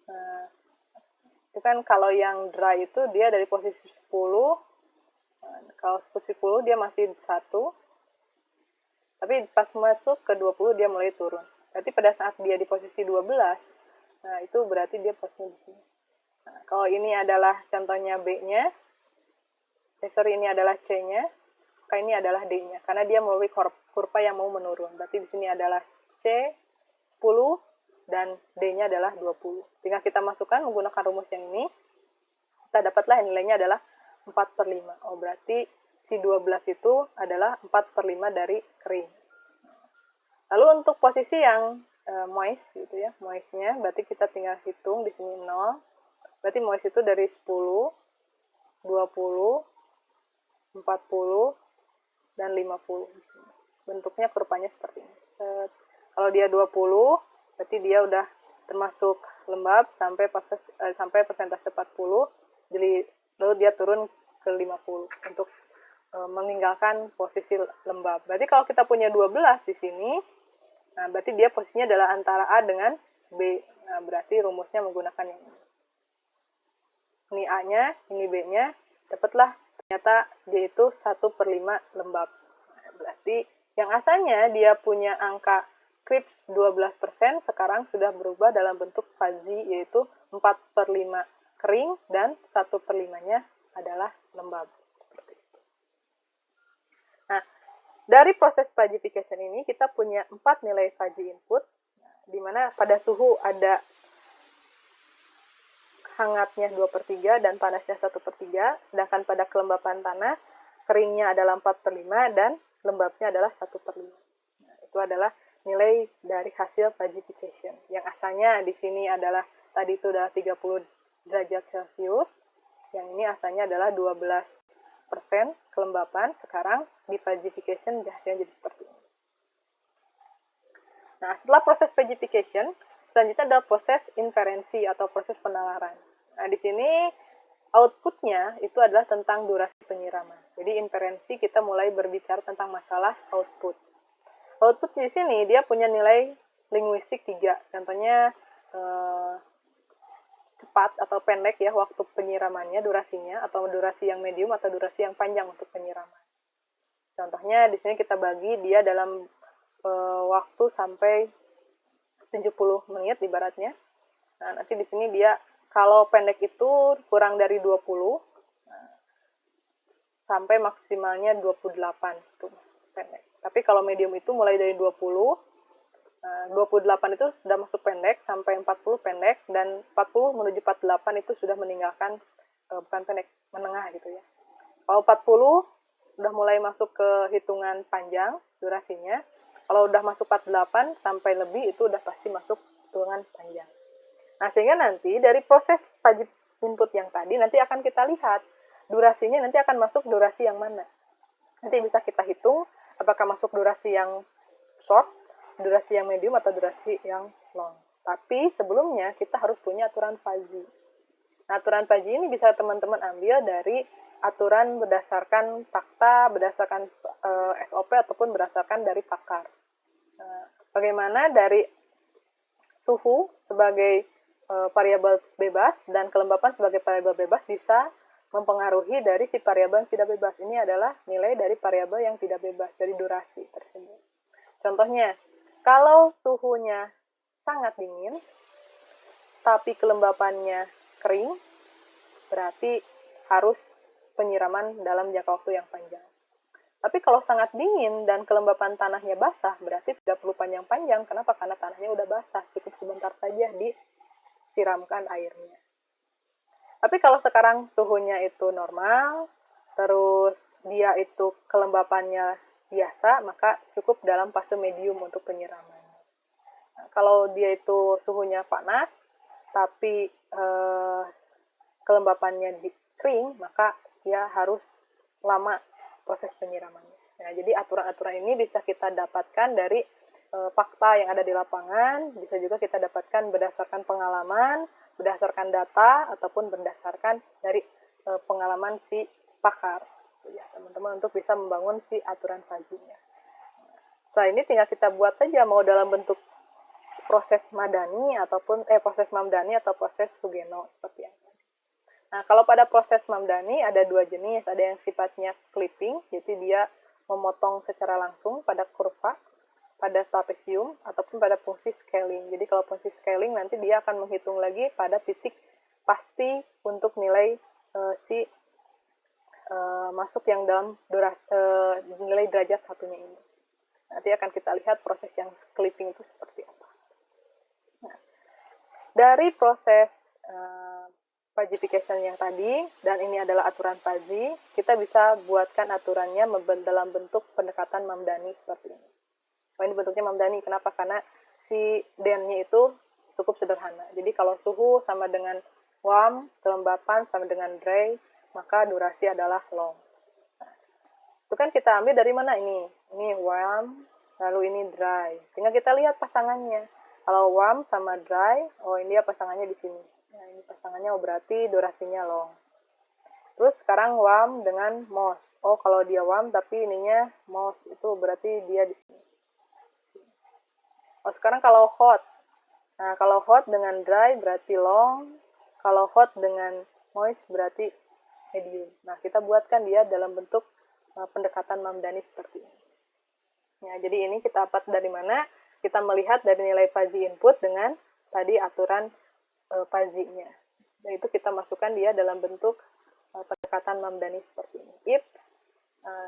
Nah, itu kan kalau yang dry itu dia dari posisi 10. Nah, kalau posisi 10 dia masih 1. Tapi pas masuk ke 20 dia mulai turun. Berarti pada saat dia di posisi 12, nah itu berarti dia posisinya di sini. Nah, kalau ini adalah contohnya B-nya, ini adalah C-nya, maka ini adalah D-nya. Karena dia melalui kurva yang mau menurun. Berarti di sini adalah C 10 dan D-nya adalah 20. Tinggal kita masukkan menggunakan rumus yang ini, kita dapatlah nilainya adalah 4/5. Oh, berarti si 12 itu adalah 4/5 dari kering. Lalu untuk posisi yang moist gitu ya, moistnya berarti kita tinggal hitung di sini 0. Berarti moist itu dari 10, 20, 40, dan 50. Bentuknya kurvanya seperti ini. Kalau dia 20, berarti dia udah termasuk lembab sampai persentase 40, jadi lalu dia turun ke 50 untuk meninggalkan posisi lembab. Berarti kalau kita punya 12 di sini, nah berarti dia posisinya adalah antara A dengan B. Nah, berarti rumusnya menggunakan yang ini. Ini A-nya, ini B-nya, dapatlah ternyata dia itu 1/5 lembab. Nah, berarti yang asalnya dia punya angka crisp 12%, sekarang sudah berubah dalam bentuk fuzzy, yaitu 4/5 kering dan 1/5-nya adalah lembab. Nah, dari proses fuzzification ini kita punya 4 nilai fuzzy input, di mana pada suhu ada hangatnya 2/3 dan panasnya 1/3, sedangkan pada kelembapan tanah keringnya adalah 4/5 dan lembabnya adalah 1/5. Nah, itu adalah nilai dari hasil fuzzification. Yang asalnya di sini adalah tadi itu adalah 30 derajat Celcius, yang ini asalnya adalah 12% kelembapan, sekarang di fuzzification hasilnya jadi seperti ini. Nah, setelah proses fuzzification, selanjutnya adalah proses inferensi atau proses penalaran. Nah, di sini outputnya itu adalah tentang durasi penyiraman. Jadi inferensi kita mulai berbicara tentang masalah output. Output di sini dia punya nilai linguistik 3. Contohnya cepat atau pendek ya waktu penyiramannya, durasinya, atau durasi yang medium atau durasi yang panjang untuk penyiraman. Contohnya di sini kita bagi dia dalam waktu sampai 70 menit ibaratnya. Nah, nanti di sini dia kalau pendek itu kurang dari 20 sampai maksimalnya 28 itu pendek. Tapi kalau medium itu mulai dari 20, 28 itu sudah masuk pendek sampai 40 pendek, dan 40 menuju 48 itu sudah meninggalkan bukan pendek, menengah gitu ya. Kalau 40 sudah mulai masuk ke hitungan panjang durasinya. Kalau udah masuk 48 sampai lebih itu udah pasti masuk hitungan panjang. Nah, sehingga nanti dari proses fuzzy input yang tadi nanti akan kita lihat durasinya nanti akan masuk durasi yang mana. Nanti bisa kita hitung apakah masuk durasi yang short, durasi yang medium, atau durasi yang long. Tapi sebelumnya kita harus punya aturan fuzzy. Nah, aturan fuzzy ini bisa teman-teman ambil dari aturan berdasarkan fakta, berdasarkan SOP, ataupun berdasarkan dari pakar. Bagaimana dari suhu sebagai variabel bebas dan kelembapan sebagai variabel bebas bisa mempengaruhi dari si variabel yang tidak bebas. Ini adalah nilai dari variabel yang tidak bebas, dari durasi tersebut. Contohnya, kalau suhunya sangat dingin, tapi kelembapannya kering, berarti harus penyiraman dalam jangka waktu yang panjang. Tapi kalau sangat dingin dan kelembapan tanahnya basah, berarti tidak perlu panjang-panjang. Kenapa? Karena tanahnya udah basah, cukup sebentar saja disiramkan airnya. Tapi kalau sekarang suhunya itu normal, terus dia itu kelembapannya biasa, maka cukup dalam fase medium untuk penyiraman. Nah, kalau dia itu suhunya panas, tapi kelembapannya kering, maka dia harus lama proses penyiramannya. Nah, jadi aturan-aturan ini bisa kita dapatkan dari fakta yang ada di lapangan, bisa juga kita dapatkan berdasarkan pengalaman, berdasarkan data, ataupun berdasarkan dari pengalaman si pakar. Ya, teman-teman, untuk bisa membangun si aturan fazinya. Setelah ini tinggal kita buat saja, mau dalam bentuk proses madani ataupun proses mamdani atau proses sugeno seperti apa. Nah, kalau pada proses mamdani ada dua jenis, ada yang sifatnya clipping, jadi dia memotong secara langsung pada kurva, pada trapesium, ataupun pada fungsi scaling. Jadi kalau fungsi scaling nanti dia akan menghitung lagi pada titik pasti untuk nilai masuk yang dalam nilai derajat satunya ini. Nanti akan kita lihat proses yang clipping itu seperti apa. Nah, dari proses fazification yang tadi, dan ini adalah aturan fazi, kita bisa buatkan aturannya dalam bentuk pendekatan mamdani seperti ini. Ini bentuknya mamdani, kenapa? Karena si den-nya itu cukup sederhana. Jadi kalau suhu sama dengan warm, kelembapan sama dengan dry, maka durasi adalah long. Nah, itu kan kita ambil dari mana ini? Ini warm, lalu ini dry. Tinggal kita lihat pasangannya. Kalau warm sama dry, ini dia pasangannya di sini. Nah, ini pasangannya berarti durasinya long. Terus sekarang warm dengan moist. Kalau dia warm tapi ininya moist, itu berarti dia di sini. Sekarang kalau hot. Nah, kalau hot dengan dry berarti long. Kalau hot dengan moist berarti medium. Nah, kita buatkan dia dalam bentuk pendekatan mamdani seperti ini. Ya, jadi ini kita dapat dari mana? Kita melihat dari nilai fazi input dengan tadi aturan fazinya. Dan itu kita masukkan dia dalam bentuk pendekatan mamdani seperti ini. If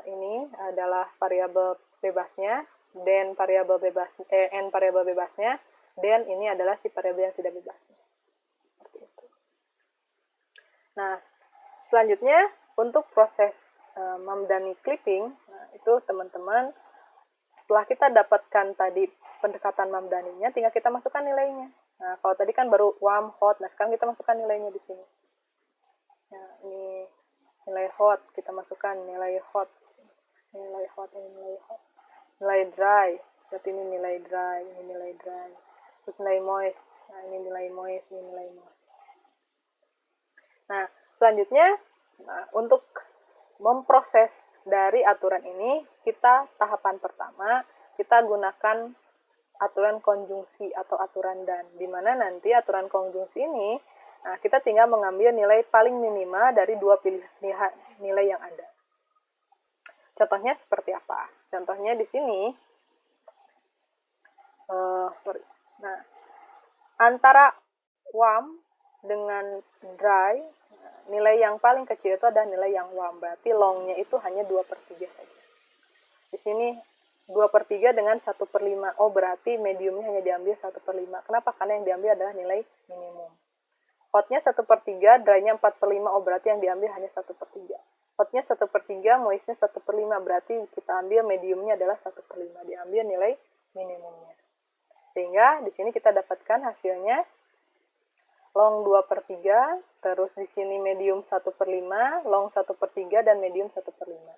ini adalah variabel bebasnya, then variabel bebas n variabel bebasnya, then ini adalah si variabel yang tidak bebasnya. Seperti itu. Nah, selanjutnya untuk proses mamdani clipping, itu teman-teman setelah kita dapatkan tadi pendekatan mamdaninya, tinggal kita masukkan nilainya. Nah, kalau tadi kan baru warm, hot, nah sekarang kita masukkan nilainya di sini. Nah, ini nilai hot, kita masukkan nilai hot. Nilai hot, ini nilai hot. Nilai dry, berarti ini nilai dry, ini nilai dry. Terus nilai moist, nah ini nilai moist, ini nilai moist. Nah, selanjutnya, untuk memproses dari aturan ini, kita tahapan pertama, kita gunakan aturan konjungsi atau aturan dan, di mana nanti aturan konjungsi ini, kita tinggal mengambil nilai paling minima dari dua pilihan nilai yang ada. Contohnya seperti apa? Contohnya di sini, Nah, antara warm dengan dry, nilai yang paling kecil itu adalah nilai yang warm. Berarti longnya itu hanya 2/3 saja. Di sini 2/3 dengan 1/5. Berarti mediumnya hanya diambil 1/5. Kenapa? Karena yang diambil adalah nilai minimum. Hotnya 1/3, dry-nya 4/5. Berarti yang diambil hanya 1/3. Hotnya 1/3, moistnya 1/5. Berarti kita ambil mediumnya adalah 1/5. Diambil nilai minimumnya. Sehingga di sini kita dapatkan hasilnya long 2/3, terus di sini medium 1/5, long 1/3, dan medium 1/5.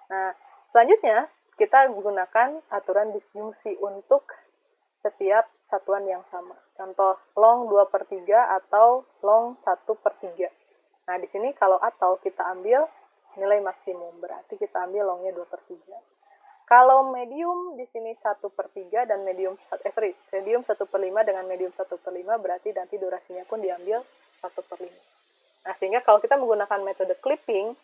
Nah, selanjutnya kita gunakan aturan disjungsi untuk setiap satuan yang sama. Contoh, long 2/3 atau long 1/3. Nah, di sini kalau atau kita ambil nilai maksimum, berarti kita ambil longnya 2/3. Kalau medium di sini 1/3 dan medium 1/5 dengan medium 1/5, berarti nanti durasinya pun diambil 1/5. Nah, sehingga kalau kita menggunakan metode clipping,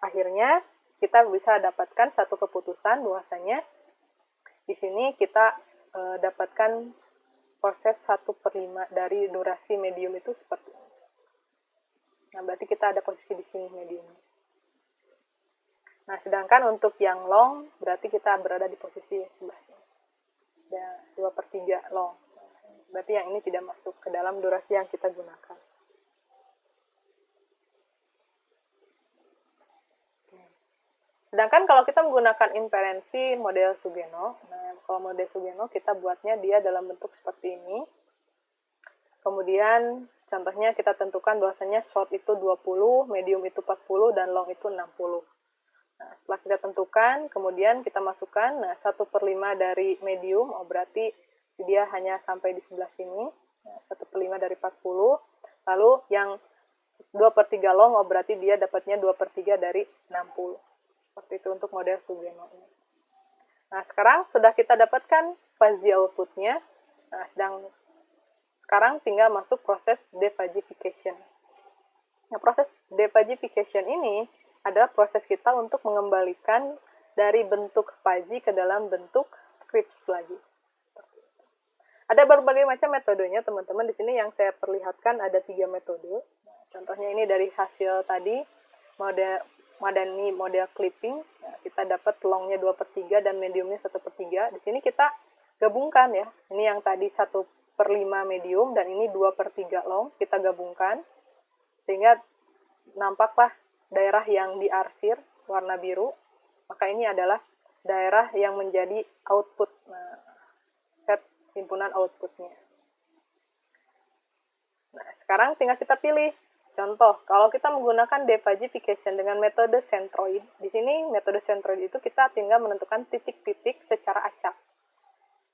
akhirnya kita bisa dapatkan satu keputusan bahwasanya di sini kita dapatkan proses 1/5 dari durasi medium itu seperti ini. Nah, berarti kita ada posisi di sini medium. Nah, sedangkan untuk yang long, berarti kita berada di posisi sebelah sini. 2/3 long. Berarti yang ini tidak masuk ke dalam durasi yang kita gunakan. Sedangkan kalau kita menggunakan inferensi model Sugeno, nah kalau model Sugeno kita buatnya dia dalam bentuk seperti ini. Kemudian contohnya kita tentukan bahwasanya short itu 20, medium itu 40, dan long itu 60. Nah, setelah kita tentukan, kemudian kita masukkan, nah 1/5 dari medium, berarti dia hanya sampai di sebelah sini, nah, 1/5 dari 40, lalu yang 2/3 long, berarti dia dapatnya 2/3 dari 60. Seperti itu untuk model Sugeno ini. Nah, sekarang sudah kita dapatkan fuzzy output-nya. Nah, sekarang tinggal masuk proses defugification. Nah, proses defugification ini adalah proses kita untuk mengembalikan dari bentuk fuzzy ke dalam bentuk crisp lagi. Ada berbagai macam metodenya, teman-teman. Di sini yang saya perlihatkan ada 3 metode. Nah, contohnya ini dari hasil tadi, Madani model clipping, nah, kita dapat longnya 2/3 dan mediumnya 1/3. Di sini kita gabungkan ya. Ini yang tadi 1/5 medium dan ini 2/3 long, kita gabungkan. Sehingga nampaklah daerah yang diarsir warna biru, maka ini adalah daerah yang menjadi output, nah, set himpunan outputnya. Nah, sekarang tinggal kita pilih. Contoh, kalau kita menggunakan defugification dengan metode centroid, di sini metode centroid itu kita tinggal menentukan titik-titik secara acak.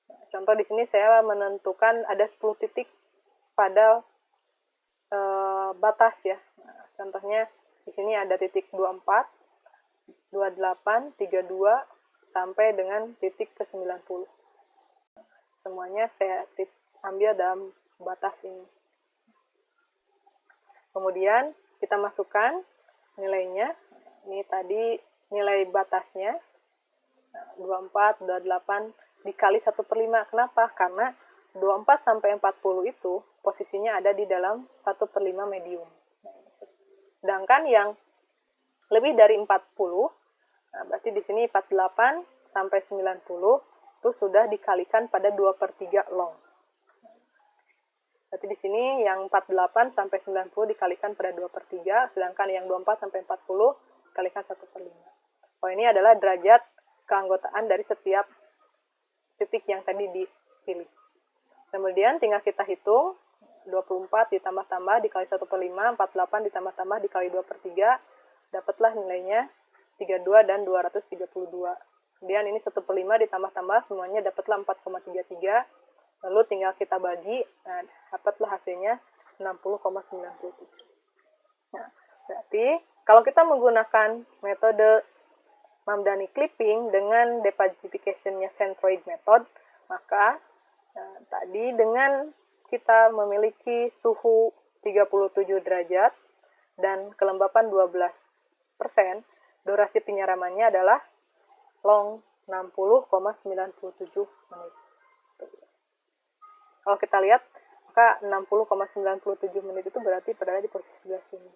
Nah, contoh di sini saya menentukan ada 10 titik pada batas ya. Nah, contohnya di sini ada titik 24, 28, 32 sampai dengan titik ke 90. Semuanya saya ambil dalam batas ini. Kemudian kita masukkan nilainya. Ini tadi nilai batasnya 24, 28 dikali 1/5. Kenapa? Karena 24 sampai 40 itu posisinya ada di dalam 1/5 medium. Sedangkan yang lebih dari 40, nah berarti di sini 48 sampai 90 itu sudah dikalikan pada 2/3 long. Berarti di sini yang 48 sampai 90 dikalikan pada 2/3, sedangkan yang 24 sampai 40 dikalikan 1/5. Oh, ini adalah derajat keanggotaan dari setiap titik yang tadi dipilih. Kemudian tinggal kita hitung, 24 ditambah-tambah dikali 1/5, 48 ditambah-tambah dikali 2/3, dapatlah nilainya 32 dan 232. Kemudian ini 1/5 ditambah-tambah, semuanya dapatlah 4,33. Lalu tinggal kita bagi, nah, dapatlah hasilnya 60,97. Nah, berarti kalau kita menggunakan metode Mamdani clipping dengan defugification-nya centroid method, maka tadi dengan kita memiliki suhu 37 derajat dan kelembapan 12%, durasi penyiramannya adalah long 60,97 menit. Kalau kita lihat, maka 60,97 menit itu berarti berada di posisi sebelah sini.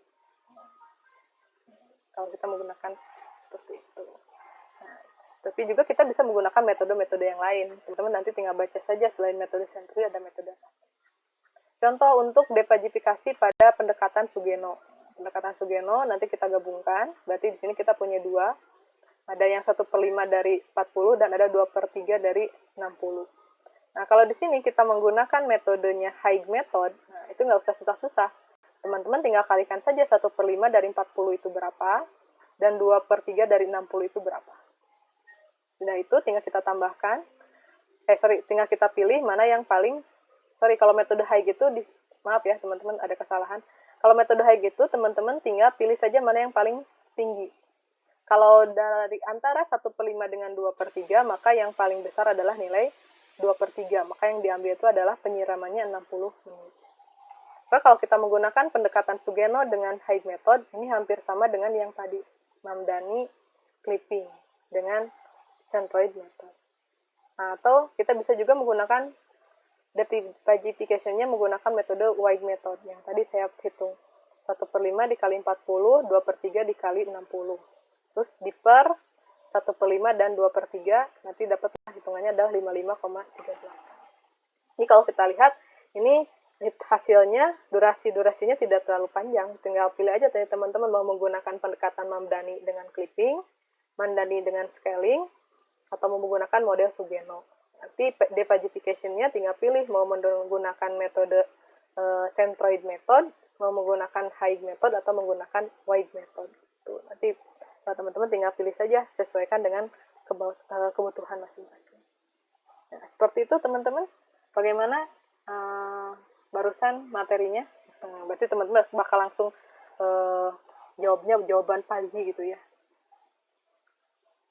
Kalau kita menggunakan seperti itu. Nah, tapi juga kita bisa menggunakan metode-metode yang lain. Teman-teman nanti tinggal baca saja, selain metode centroid ada metode. Contoh untuk defugifikasi pada pendekatan Sugeno. Pendekatan Sugeno nanti kita gabungkan, berarti di sini kita punya 2. Ada yang 1/5 dari 40 dan ada 2/3 dari 60. Nah, kalau di sini kita menggunakan metodenya Haig method, nah, itu nggak usah susah-susah. Teman-teman tinggal kalikan saja 1/5 dari 40 itu berapa, dan 2/3 dari 60 itu berapa. Sudah itu tinggal kita tambahkan, tinggal kita pilih mana yang paling, kalau metode Haig itu, maaf ya teman-teman ada kesalahan. Kalau metode Haig itu, teman-teman tinggal pilih saja mana yang paling tinggi. Kalau dari antara 1/5 dengan 2/3, maka yang paling besar adalah nilai 2/3, maka yang diambil itu adalah penyiramannya 60 menit. Maka kalau kita menggunakan pendekatan Sugeno dengan Haig method, ini hampir sama dengan yang tadi, Mamdani clipping dengan centroid method. Nah, atau kita bisa juga menggunakan defugification-nya menggunakan metode Haig method, yang tadi saya hitung 1/5 dikali 40, 2/3 dikali 60. Terus diper 1/5 dan 2/3, nanti dapat hitungannya adalah 55,38. Ini kalau kita lihat, ini hasilnya, durasinya tidak terlalu panjang. Tinggal pilih aja tadi teman-teman mau menggunakan pendekatan Mamdani dengan clipping, Mamdani dengan scaling, atau mau menggunakan model Sugeno. Nanti depagification-nya tinggal pilih mau menggunakan metode centroid method, mau menggunakan Haig method, atau menggunakan Wide method. Tuh, nanti teman-teman tinggal pilih saja, sesuaikan dengan kebutuhan masing-masing. Nah, seperti itu teman-teman. Bagaimana barusan materinya? Berarti teman-teman bakal langsung jawaban Fuzzy gitu ya.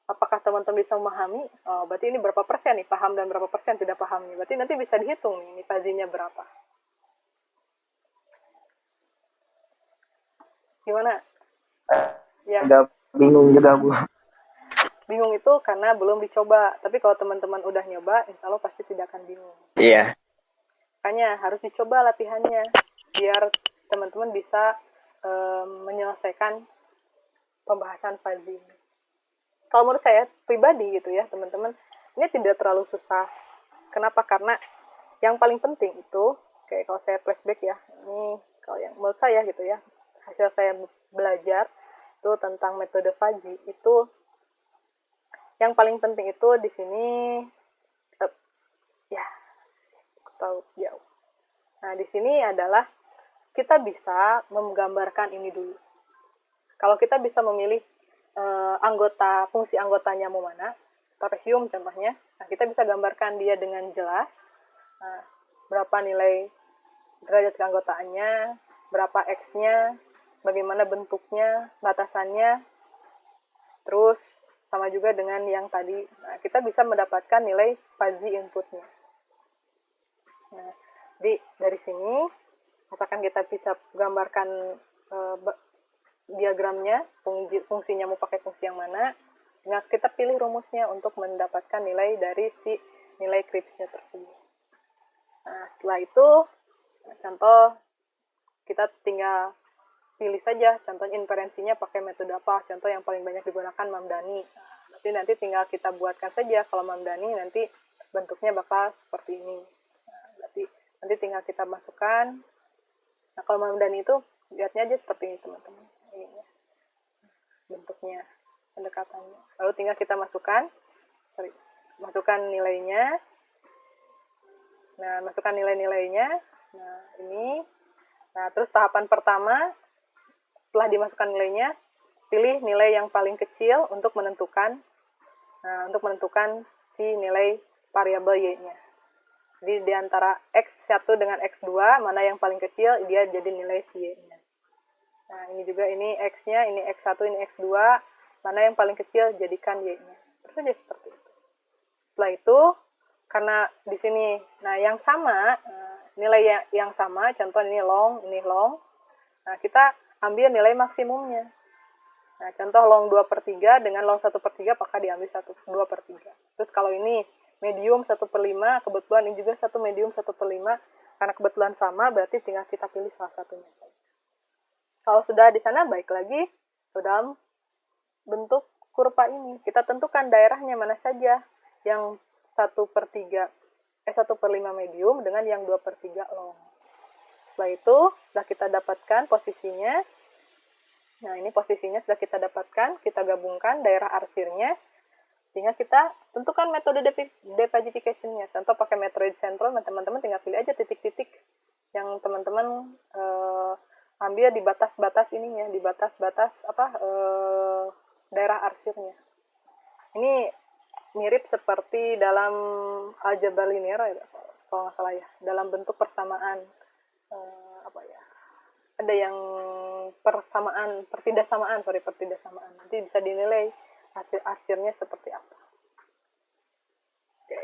Apakah teman-teman bisa memahami? Berarti ini berapa persen nih paham dan berapa persen tidak paham nih. Berarti nanti bisa dihitung nih, ini Fuzzy-nya berapa. Gimana? Ya. Agak bingung juga, Bu. Bingung itu karena belum dicoba. Tapi kalau teman-teman udah nyoba, insya Allah pasti tidak akan bingung. Iya. Makanya harus dicoba latihannya, biar teman-teman bisa menyelesaikan pembahasan Fuzzy ini. Kalau menurut saya pribadi gitu ya teman-teman, ini tidak terlalu susah. Kenapa? Karena yang paling penting itu, kayak kalau saya flashback ya, ini kalau yang menurut saya gitu ya, hasil saya belajar itu tentang metode Fuzzy itu, yang paling penting itu di sini ya tahu jauh. Nah di sini adalah kita bisa menggambarkan ini dulu. Kalau kita bisa memilih fungsi anggotanya mau mana, trapesium contohnya, nah kita bisa gambarkan dia dengan jelas, nah, berapa nilai derajat keanggotaannya, berapa X-nya, bagaimana bentuknya, batasannya, terus sama juga dengan yang tadi, nah, kita bisa mendapatkan nilai Fuzzy inputnya. Nah, dari sini, misalkan kita bisa gambarkan diagramnya, fungsinya mau pakai fungsi yang mana, nah kita pilih rumusnya untuk mendapatkan nilai dari si nilai Kripsnya tersebut. Nah setelah itu, contoh kita tinggal pilih saja, contohnya inferensinya pakai metode apa, contoh yang paling banyak digunakan Mamdani. Nah, nanti tinggal kita buatkan saja, kalau Mamdani nanti bentuknya bakal seperti ini. Nah, berarti nanti tinggal kita masukkan. Nah kalau Mamdani itu lihatnya aja seperti ini teman-teman. Ini ya, bentuknya, pendekatannya. Lalu tinggal kita masukkan nilainya. Nah, masukkan nilai-nilainya. Nah, ini. Nah, terus tahapan pertama, setelah dimasukkan nilainya, pilih nilai yang paling kecil untuk menentukan si nilai variabel Y-nya. Jadi, di antara X1 dengan X2, mana yang paling kecil, dia jadi nilai si Y-nya. Nah, ini juga ini X-nya, ini X1, ini X2, mana yang paling kecil, jadikan Y-nya. Terus aja seperti itu. Setelah itu, karena di sini, nah yang sama, nilai yang sama, contoh ini long, nah kita ambil nilai maksimumnya. Nah, contoh long 2/3 dengan long 1/3, apakah diambil 2/3. Terus kalau ini medium 1/5, kebetulan ini juga satu medium 1/5, karena kebetulan sama, berarti tinggal kita pilih salah satunya. Kalau sudah di sana, baik lagi ke dalam bentuk kurva ini. Kita tentukan daerahnya mana saja yang 1/5 medium dengan yang 2/3 long. Setelah itu, sudah kita dapatkan posisinya. Nah, ini posisinya sudah kita dapatkan, kita gabungkan daerah arsirnya, sehingga kita tentukan metode depagification-nya. Contoh pakai metroid central, teman-teman tinggal pilih aja titik-titik yang teman-teman ambil di batas-batas ininya, di batas-batas daerah arsirnya. Ini mirip seperti dalam algebra linear ya, kalau nggak salah ya, dalam bentuk persamaan ada yang pertidaksamaan. Nanti bisa dinilai hasil arsirnya seperti apa. Oke.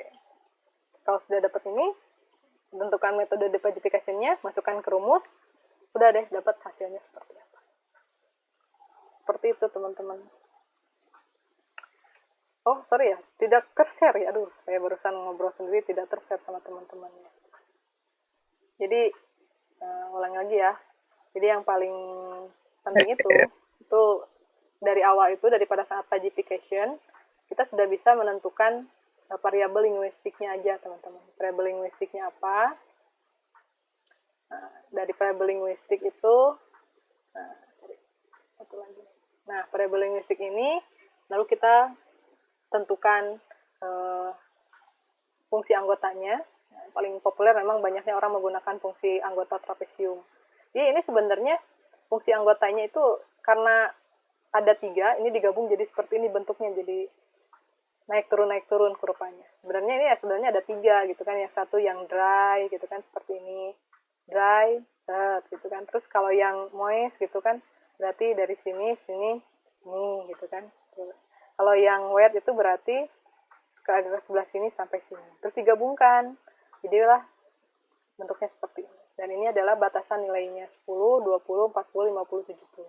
Kalau sudah dapat ini, tentukan metode depagification-nya, masukkan ke rumus, udah deh dapat hasilnya seperti apa. Seperti itu teman-teman. Oh sorry ya, tidak tershare ya. Aduh, saya barusan ngobrol sendiri, tidak tershare sama teman-temannya. Jadi ulang lagi ya. Jadi yang paling penting itu dari awal itu, daripada saat pagification, kita sudah bisa menentukan variabel linguistiknya aja teman-teman. Variabel linguistiknya apa? Nah, dari variabel linguistik itu, variabel linguistik ini Lalu kita tentukan fungsi anggotanya. Paling populer memang banyaknya orang menggunakan fungsi anggota trapesium. Jadi ini sebenarnya fungsi anggotanya itu karena ada 3, ini digabung jadi seperti ini bentuknya, jadi naik turun kurvanya. Sebenarnya ada 3 gitu kan, yang satu yang dry gitu kan seperti ini, dry, gitu kan. Terus kalau yang moist gitu kan, berarti dari sini gitu kan. Kalau yang wet itu berarti ke sebelah sini sampai sini. Terus digabungkan, jadilah bentuknya seperti ini. Dan ini adalah batasan nilainya 10, 20, 40, 50, 70.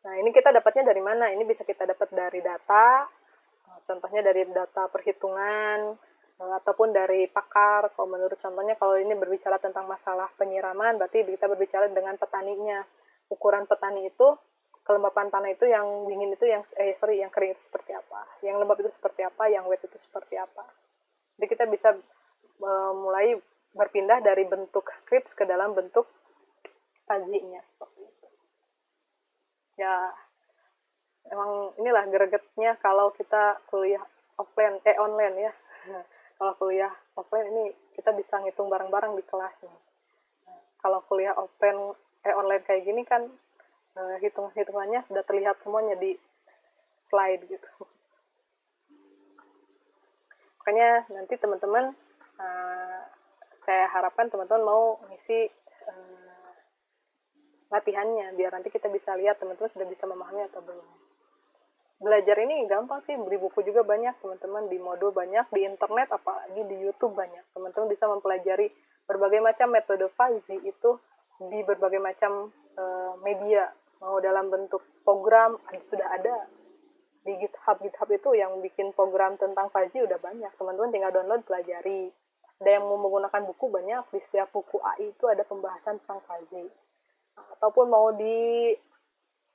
Nah, ini kita dapatnya dari mana? Ini bisa kita dapat dari data, contohnya dari data perhitungan, ataupun dari pakar. Kalau menurut contohnya, kalau ini berbicara tentang masalah penyiraman, berarti kita berbicara dengan petaninya. Ukuran petani itu, kelembapan tanah itu yang dingin itu, yang kering itu seperti apa, yang lembab itu seperti apa, yang wet itu seperti apa. Jadi kita bisa mulai berpindah dari bentuk krips ke dalam bentuk fazinya seperti itu. Ya, emang inilah gregetnya kalau kita kuliah online ya. Kalau kuliah offline ini kita bisa ngitung bareng-bareng di kelas nih. Kalau kuliah online kayak gini kan hitung-hitungannya sudah terlihat semuanya di slide gitu. Makanya nanti teman-teman saya harapkan teman-teman mau ngisi latihannya, biar nanti kita bisa lihat teman-teman sudah bisa memahami atau belum. Belajar ini gampang sih, beli buku juga banyak teman-teman, di modul banyak, di internet apalagi di YouTube banyak. Teman-teman bisa mempelajari berbagai macam metode fuzzy itu di berbagai macam media, mau dalam bentuk program sudah ada di GitHub itu yang bikin program tentang fuzzy udah banyak. Teman-teman tinggal download, pelajari. Ada yang mau menggunakan buku banyak, di setiap buku AI itu ada pembahasan tentang fuzzy. Ataupun mau di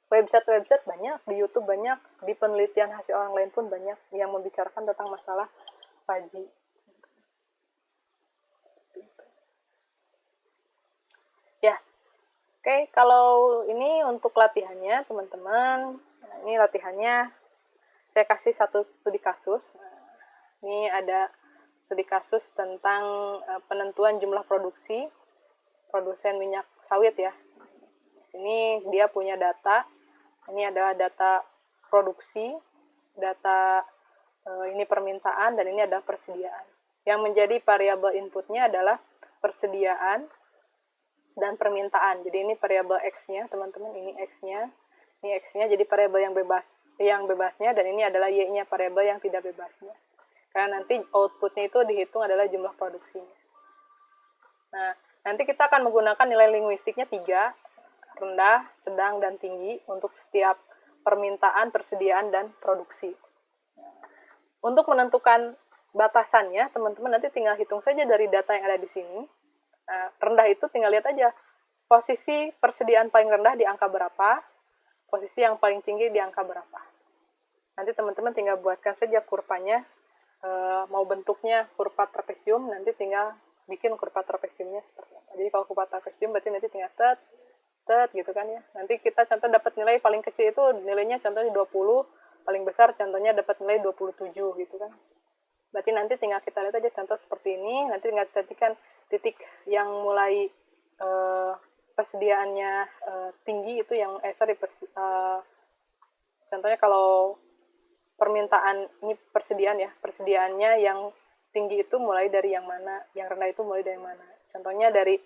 website banyak, di YouTube banyak, di penelitian hasil orang lain pun banyak yang membicarakan tentang masalah fuzzy. Ya, oke, kalau ini untuk latihannya teman-teman, ini latihannya saya kasih satu studi kasus. Ini ada studi kasus tentang penentuan jumlah produsen minyak sawit ya. Ini dia punya data. Ini adalah data produksi, data ini permintaan, dan ini adalah persediaan. Yang menjadi variabel inputnya adalah persediaan dan permintaan. Jadi ini variabel X-nya, teman-teman. Ini X-nya. Ini X-nya jadi variabel yang bebasnya, dan ini adalah Y-nya, variabel yang tidak bebasnya. Karena nanti outputnya itu dihitung adalah jumlah produksinya. Nah, nanti kita akan menggunakan nilai linguistiknya 3, rendah, sedang, dan tinggi untuk setiap permintaan, persediaan, dan produksi. Untuk menentukan batasannya, teman-teman nanti tinggal hitung saja dari data yang ada di sini. Nah, rendah itu tinggal lihat aja posisi persediaan paling rendah di angka berapa, posisi yang paling tinggi di angka berapa. Nanti teman-teman tinggal buatkan saja kurvanya, mau bentuknya kurva trapesium, nanti tinggal bikin kurva trapesiumnya seperti apa. Jadi kalau kurva trapesium berarti nanti tinggal set gitu kan ya. Nanti kita contoh dapat nilai paling kecil itu nilainya contohnya 20, paling besar contohnya dapat nilai 27 gitu kan. Berarti nanti tinggal kita lihat aja contoh seperti ini, nanti tinggal ketikkan titik yang mulai persediaannya tinggi itu yang contohnya kalau permintaan ini persediaan ya, persediaannya yang tinggi itu mulai dari yang mana, yang rendah itu mulai dari mana. Contohnya dari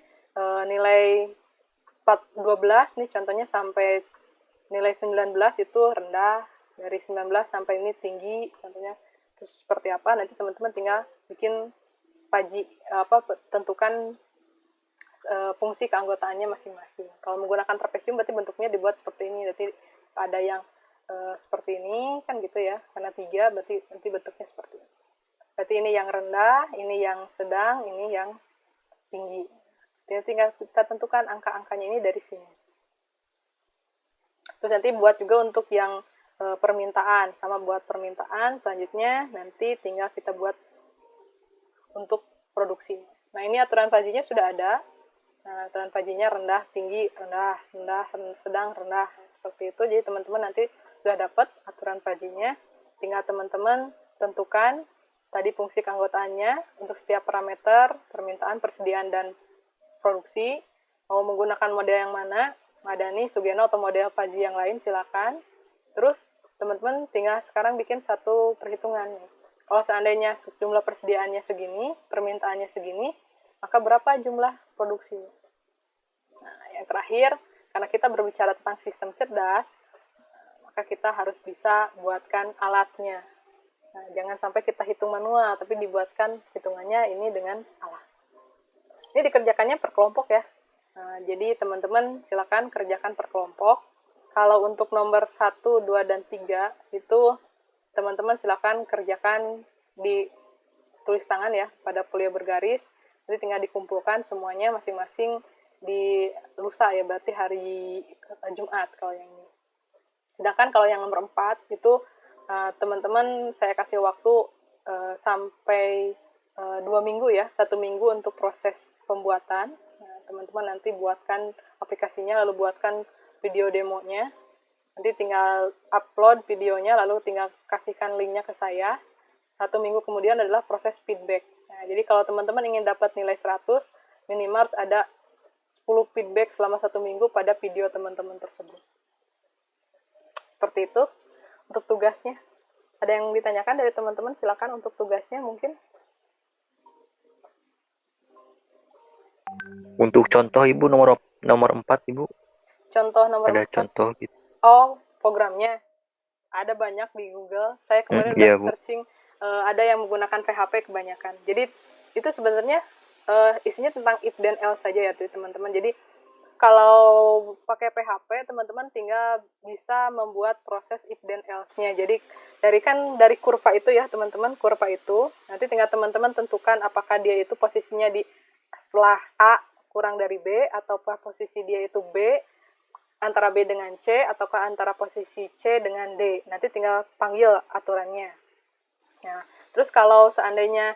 nilai 12 nih contohnya sampai nilai 19 itu rendah, dari 19 sampai ini tinggi contohnya. Terus seperti apa nanti teman-teman tinggal bikin tentukan fungsi keanggotaannya masing-masing. Kalau menggunakan trapesium berarti bentuknya dibuat seperti ini, berarti ada yang seperti ini kan gitu ya, karena 3 berarti nanti bentuknya seperti ini. Berarti ini yang rendah, ini yang sedang, ini yang tinggi. Jadi tinggal kita tentukan angka-angkanya ini dari sini. Terus nanti buat juga untuk yang permintaan, sama buat permintaan, selanjutnya nanti tinggal kita buat untuk produksi. Nah ini aturan fazinya sudah ada. Nah, aturan fazinya rendah, tinggi, rendah, sedang, rendah, seperti itu. Jadi teman-teman nanti sudah dapat aturan Faji-nya, tinggal teman-teman tentukan tadi fungsi keanggotaannya untuk setiap parameter, permintaan, persediaan, dan produksi. Mau menggunakan model yang mana, Madani, Sugeno, atau model Faji yang lain, silakan. Terus teman-teman tinggal sekarang bikin satu perhitungan. Kalau seandainya jumlah persediaannya segini, permintaannya segini, maka berapa jumlah produksi? Nah, yang terakhir, karena kita berbicara tentang sistem cerdas, maka kita harus bisa buatkan alatnya. Nah, jangan sampai kita hitung manual, tapi dibuatkan hitungannya ini dengan alat. Ini dikerjakannya per kelompok ya. Nah, jadi teman-teman silakan kerjakan per kelompok. Kalau untuk nomor 1, 2, dan 3, itu teman-teman silakan kerjakan di tulis tangan ya, pada folio bergaris. Jadi tinggal dikumpulkan semuanya masing-masing di lusa ya, berarti hari Jumat kalau yang ini. Sedangkan kalau yang nomor 4 itu teman-teman saya kasih waktu sampai 2 minggu ya, 1 minggu untuk proses pembuatan. Nah, teman-teman nanti buatkan aplikasinya, lalu buatkan video demonya. Nanti tinggal upload videonya, lalu tinggal kasihkan linknya ke saya. 1 minggu kemudian adalah proses feedback. Nah, jadi kalau teman-teman ingin dapat nilai 100, minimal harus ada 10 feedback selama 1 minggu pada video teman-teman tersebut. Seperti itu untuk tugasnya. Ada yang ditanyakan dari teman-teman? Silakan untuk tugasnya mungkin. Untuk contoh Ibu nomor 4 Ibu, Contoh nomor ada 4. contoh gitu. Oh, programnya. Ada banyak di Google. Saya kemarin udah Iya, Bu. searching, ada yang menggunakan PHP kebanyakan. Jadi itu sebenarnya isinya tentang if then else saja ya teman-teman. Jadi kalau pakai PHP teman-teman tinggal bisa membuat proses if then else-nya. Jadi dari kurva itu ya teman-teman, kurva itu nanti tinggal teman-teman tentukan apakah dia itu posisinya di setelah A kurang dari B, ataukah posisi dia itu B antara B dengan C, ataukah antara posisi C dengan D. Nanti tinggal panggil aturannya. Nah, terus kalau seandainya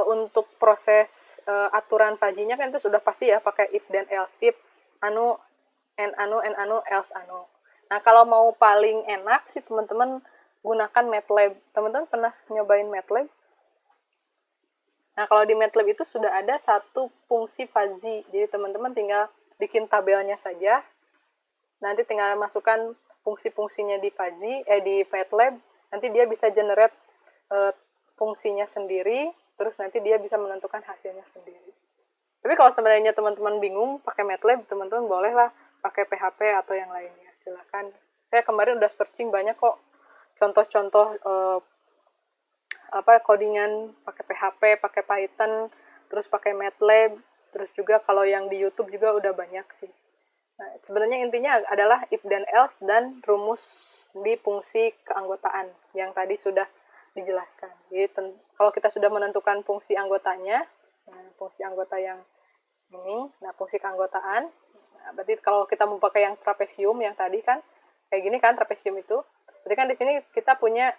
untuk proses aturan Faji-nya kan itu sudah pasti ya pakai if then else, if anu else anu. Nah, kalau mau paling enak sih teman-teman gunakan MATLAB. Teman-teman pernah nyobain MATLAB? Nah, kalau di MATLAB itu sudah ada satu fungsi Faji. Jadi teman-teman tinggal bikin tabelnya saja. Nanti tinggal masukkan fungsi-fungsinya di Faji, di MATLAB. Nanti dia bisa generate fungsinya sendiri, terus nanti dia bisa menentukan hasilnya sendiri. Tapi kalau sebenarnya teman-teman bingung pakai MATLAB, teman-teman bolehlah pakai PHP atau yang lainnya. Silakan. Saya kemarin udah searching banyak kok contoh-contoh codingan pakai PHP, pakai Python, terus pakai MATLAB, terus juga kalau yang di YouTube juga udah banyak sih. Nah, sebenarnya intinya adalah if then else dan rumus di fungsi keanggotaan yang tadi sudah dijelaskan. Jadi kalau kita sudah menentukan fungsi anggotanya, fungsi anggota yang ini, nah fungsi keanggotaan, nah, berarti kalau kita mau pakai yang trapesium yang tadi kan, kayak gini kan trapesium itu, berarti kan di sini kita punya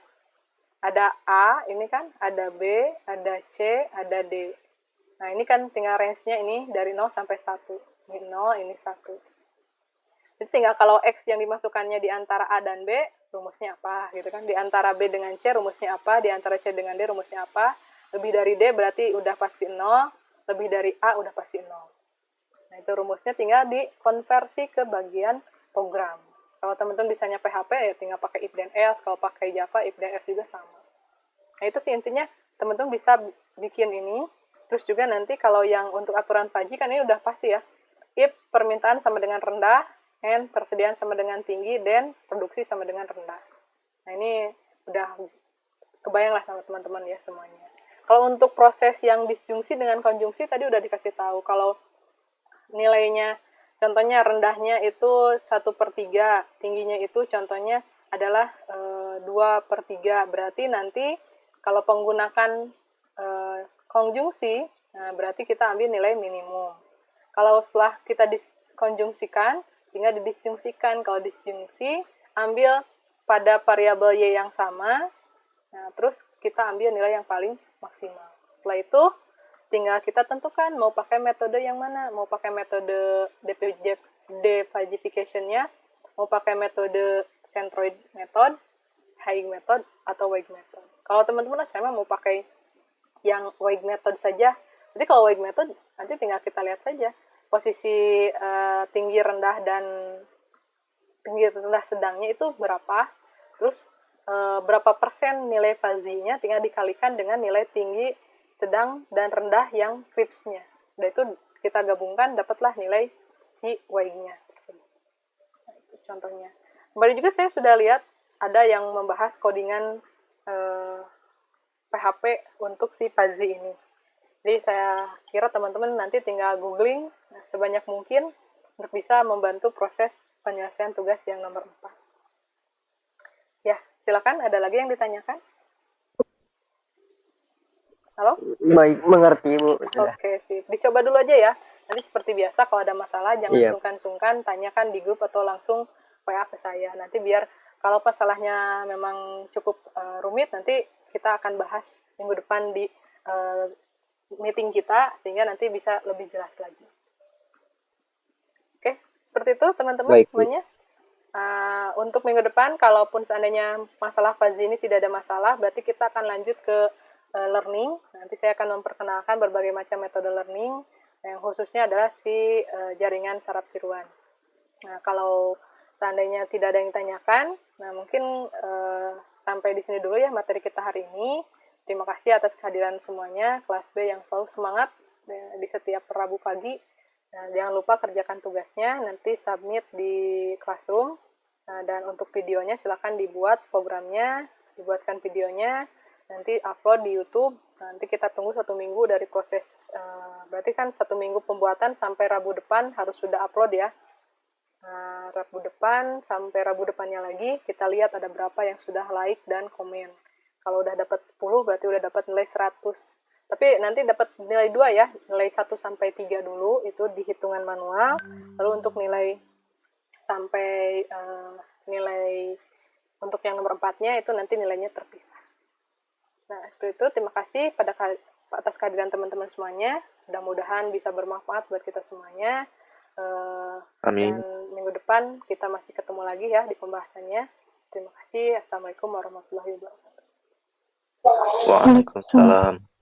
ada A, ini kan, ada B, ada C, ada D. Nah, ini kan tinggal range-nya ini dari 0 sampai 1. Ini 0, ini 1. Jadi tinggal kalau X yang dimasukkannya di antara A dan B, rumusnya apa, gitu kan. Di antara B dengan C, rumusnya apa. Di antara C dengan D, rumusnya apa. Lebih dari D berarti udah pasti 0. Lebih dari A udah pasti 0. Nah, itu rumusnya tinggal dikonversi ke bagian program. Kalau teman-teman bisanya PHP, ya tinggal pakai if then else. Kalau pakai Java, if then else juga sama. Nah, itu sih intinya teman-teman bisa bikin ini. Terus juga nanti kalau yang untuk aturan Faji, kan ini udah pasti ya. If permintaan sama dengan rendah, and persediaan sama dengan tinggi, dan produksi sama dengan rendah. Nah, ini udah kebayang lah sama teman-teman ya semuanya. Kalau untuk proses yang disjungsi dengan konjungsi, tadi udah dikasih tahu. Kalau nilainya, contohnya rendahnya itu 1/3, tingginya itu contohnya adalah 2/3. Berarti nanti kalau menggunakan konjungsi, nah berarti kita ambil nilai minimum. Kalau setelah kita dikonjungsikan, tinggal didisjungsikan. Kalau disjungsi, ambil pada variabel Y yang sama, nah terus kita ambil nilai yang paling maksimal. Setelah itu, tinggal kita tentukan mau pakai metode yang mana. Mau pakai metode defajification-nya, mau pakai metode centroid method, Haig method, atau Weig method. Kalau teman-teman SMA mau pakai yang Weig method saja, jadi kalau Weig method nanti tinggal kita lihat saja posisi tinggi rendah dan tinggi rendah sedangnya itu berapa, terus berapa persen nilai fazinya tinggal dikalikan dengan nilai tinggi, sedang, dan rendah yang Kripsnya. Dan itu kita gabungkan, dapatlah nilai si Weig-nya. Nah, itu contohnya. Kemarin juga saya sudah lihat ada yang membahas codingan PHP untuk si fuzzy ini. Jadi saya kira teman-teman nanti tinggal googling sebanyak mungkin untuk bisa membantu proses penyelesaian tugas yang nomor 4. Ya, silakan, ada lagi yang ditanyakan? Halo? Baik, mengerti Bu. Oke, sip. Dicoba dulu aja ya. Nanti seperti biasa kalau ada masalah jangan Iya. sungkan-sungkan, tanyakan di grup atau langsung WA ke saya. Nanti biar kalau masalahnya memang cukup rumit, nanti kita akan bahas minggu depan di meeting kita, sehingga nanti bisa lebih jelas lagi. Oke, seperti itu teman-teman Baik, Bu. semuanya. Untuk minggu depan, kalaupun seandainya masalah fuzzy ini tidak ada masalah, berarti kita akan lanjut ke learning. Nanti saya akan memperkenalkan berbagai macam metode learning, yang khususnya adalah si jaringan saraf tiruan. Nah, kalau seandainya tidak ada yang ditanyakan, nah mungkin sampai di sini dulu ya materi kita hari ini. Terima kasih atas kehadiran semuanya, kelas B yang selalu semangat di setiap Rabu pagi. Nah, jangan lupa kerjakan tugasnya, nanti submit di Classroom. Nah, dan untuk videonya silakan dibuat programnya, dibuatkan videonya, nanti upload di YouTube. Nanti kita tunggu 1 minggu dari proses, berarti kan 1 minggu pembuatan sampai Rabu depan harus sudah upload ya. Nah, Rabu depan sampai Rabu depannya lagi, kita lihat ada berapa yang sudah like dan komen. Kalau udah dapat 10 berarti udah dapat nilai 100. Tapi nanti dapat nilai 2 ya, nilai 1 sampai 3 dulu, itu di hitungan manual. Lalu untuk nilai sampai nilai untuk yang nomor 4-nya itu nanti nilainya terpisah. Nah, seperti itu. Terima kasih atas kehadiran teman-teman semuanya. Mudah-mudahan bisa bermanfaat buat kita semuanya. Amin. Dan minggu depan kita masih ketemu lagi ya di pembahasannya. Terima kasih. Assalamualaikum warahmatullahi wabarakatuh. Waalaikumsalam.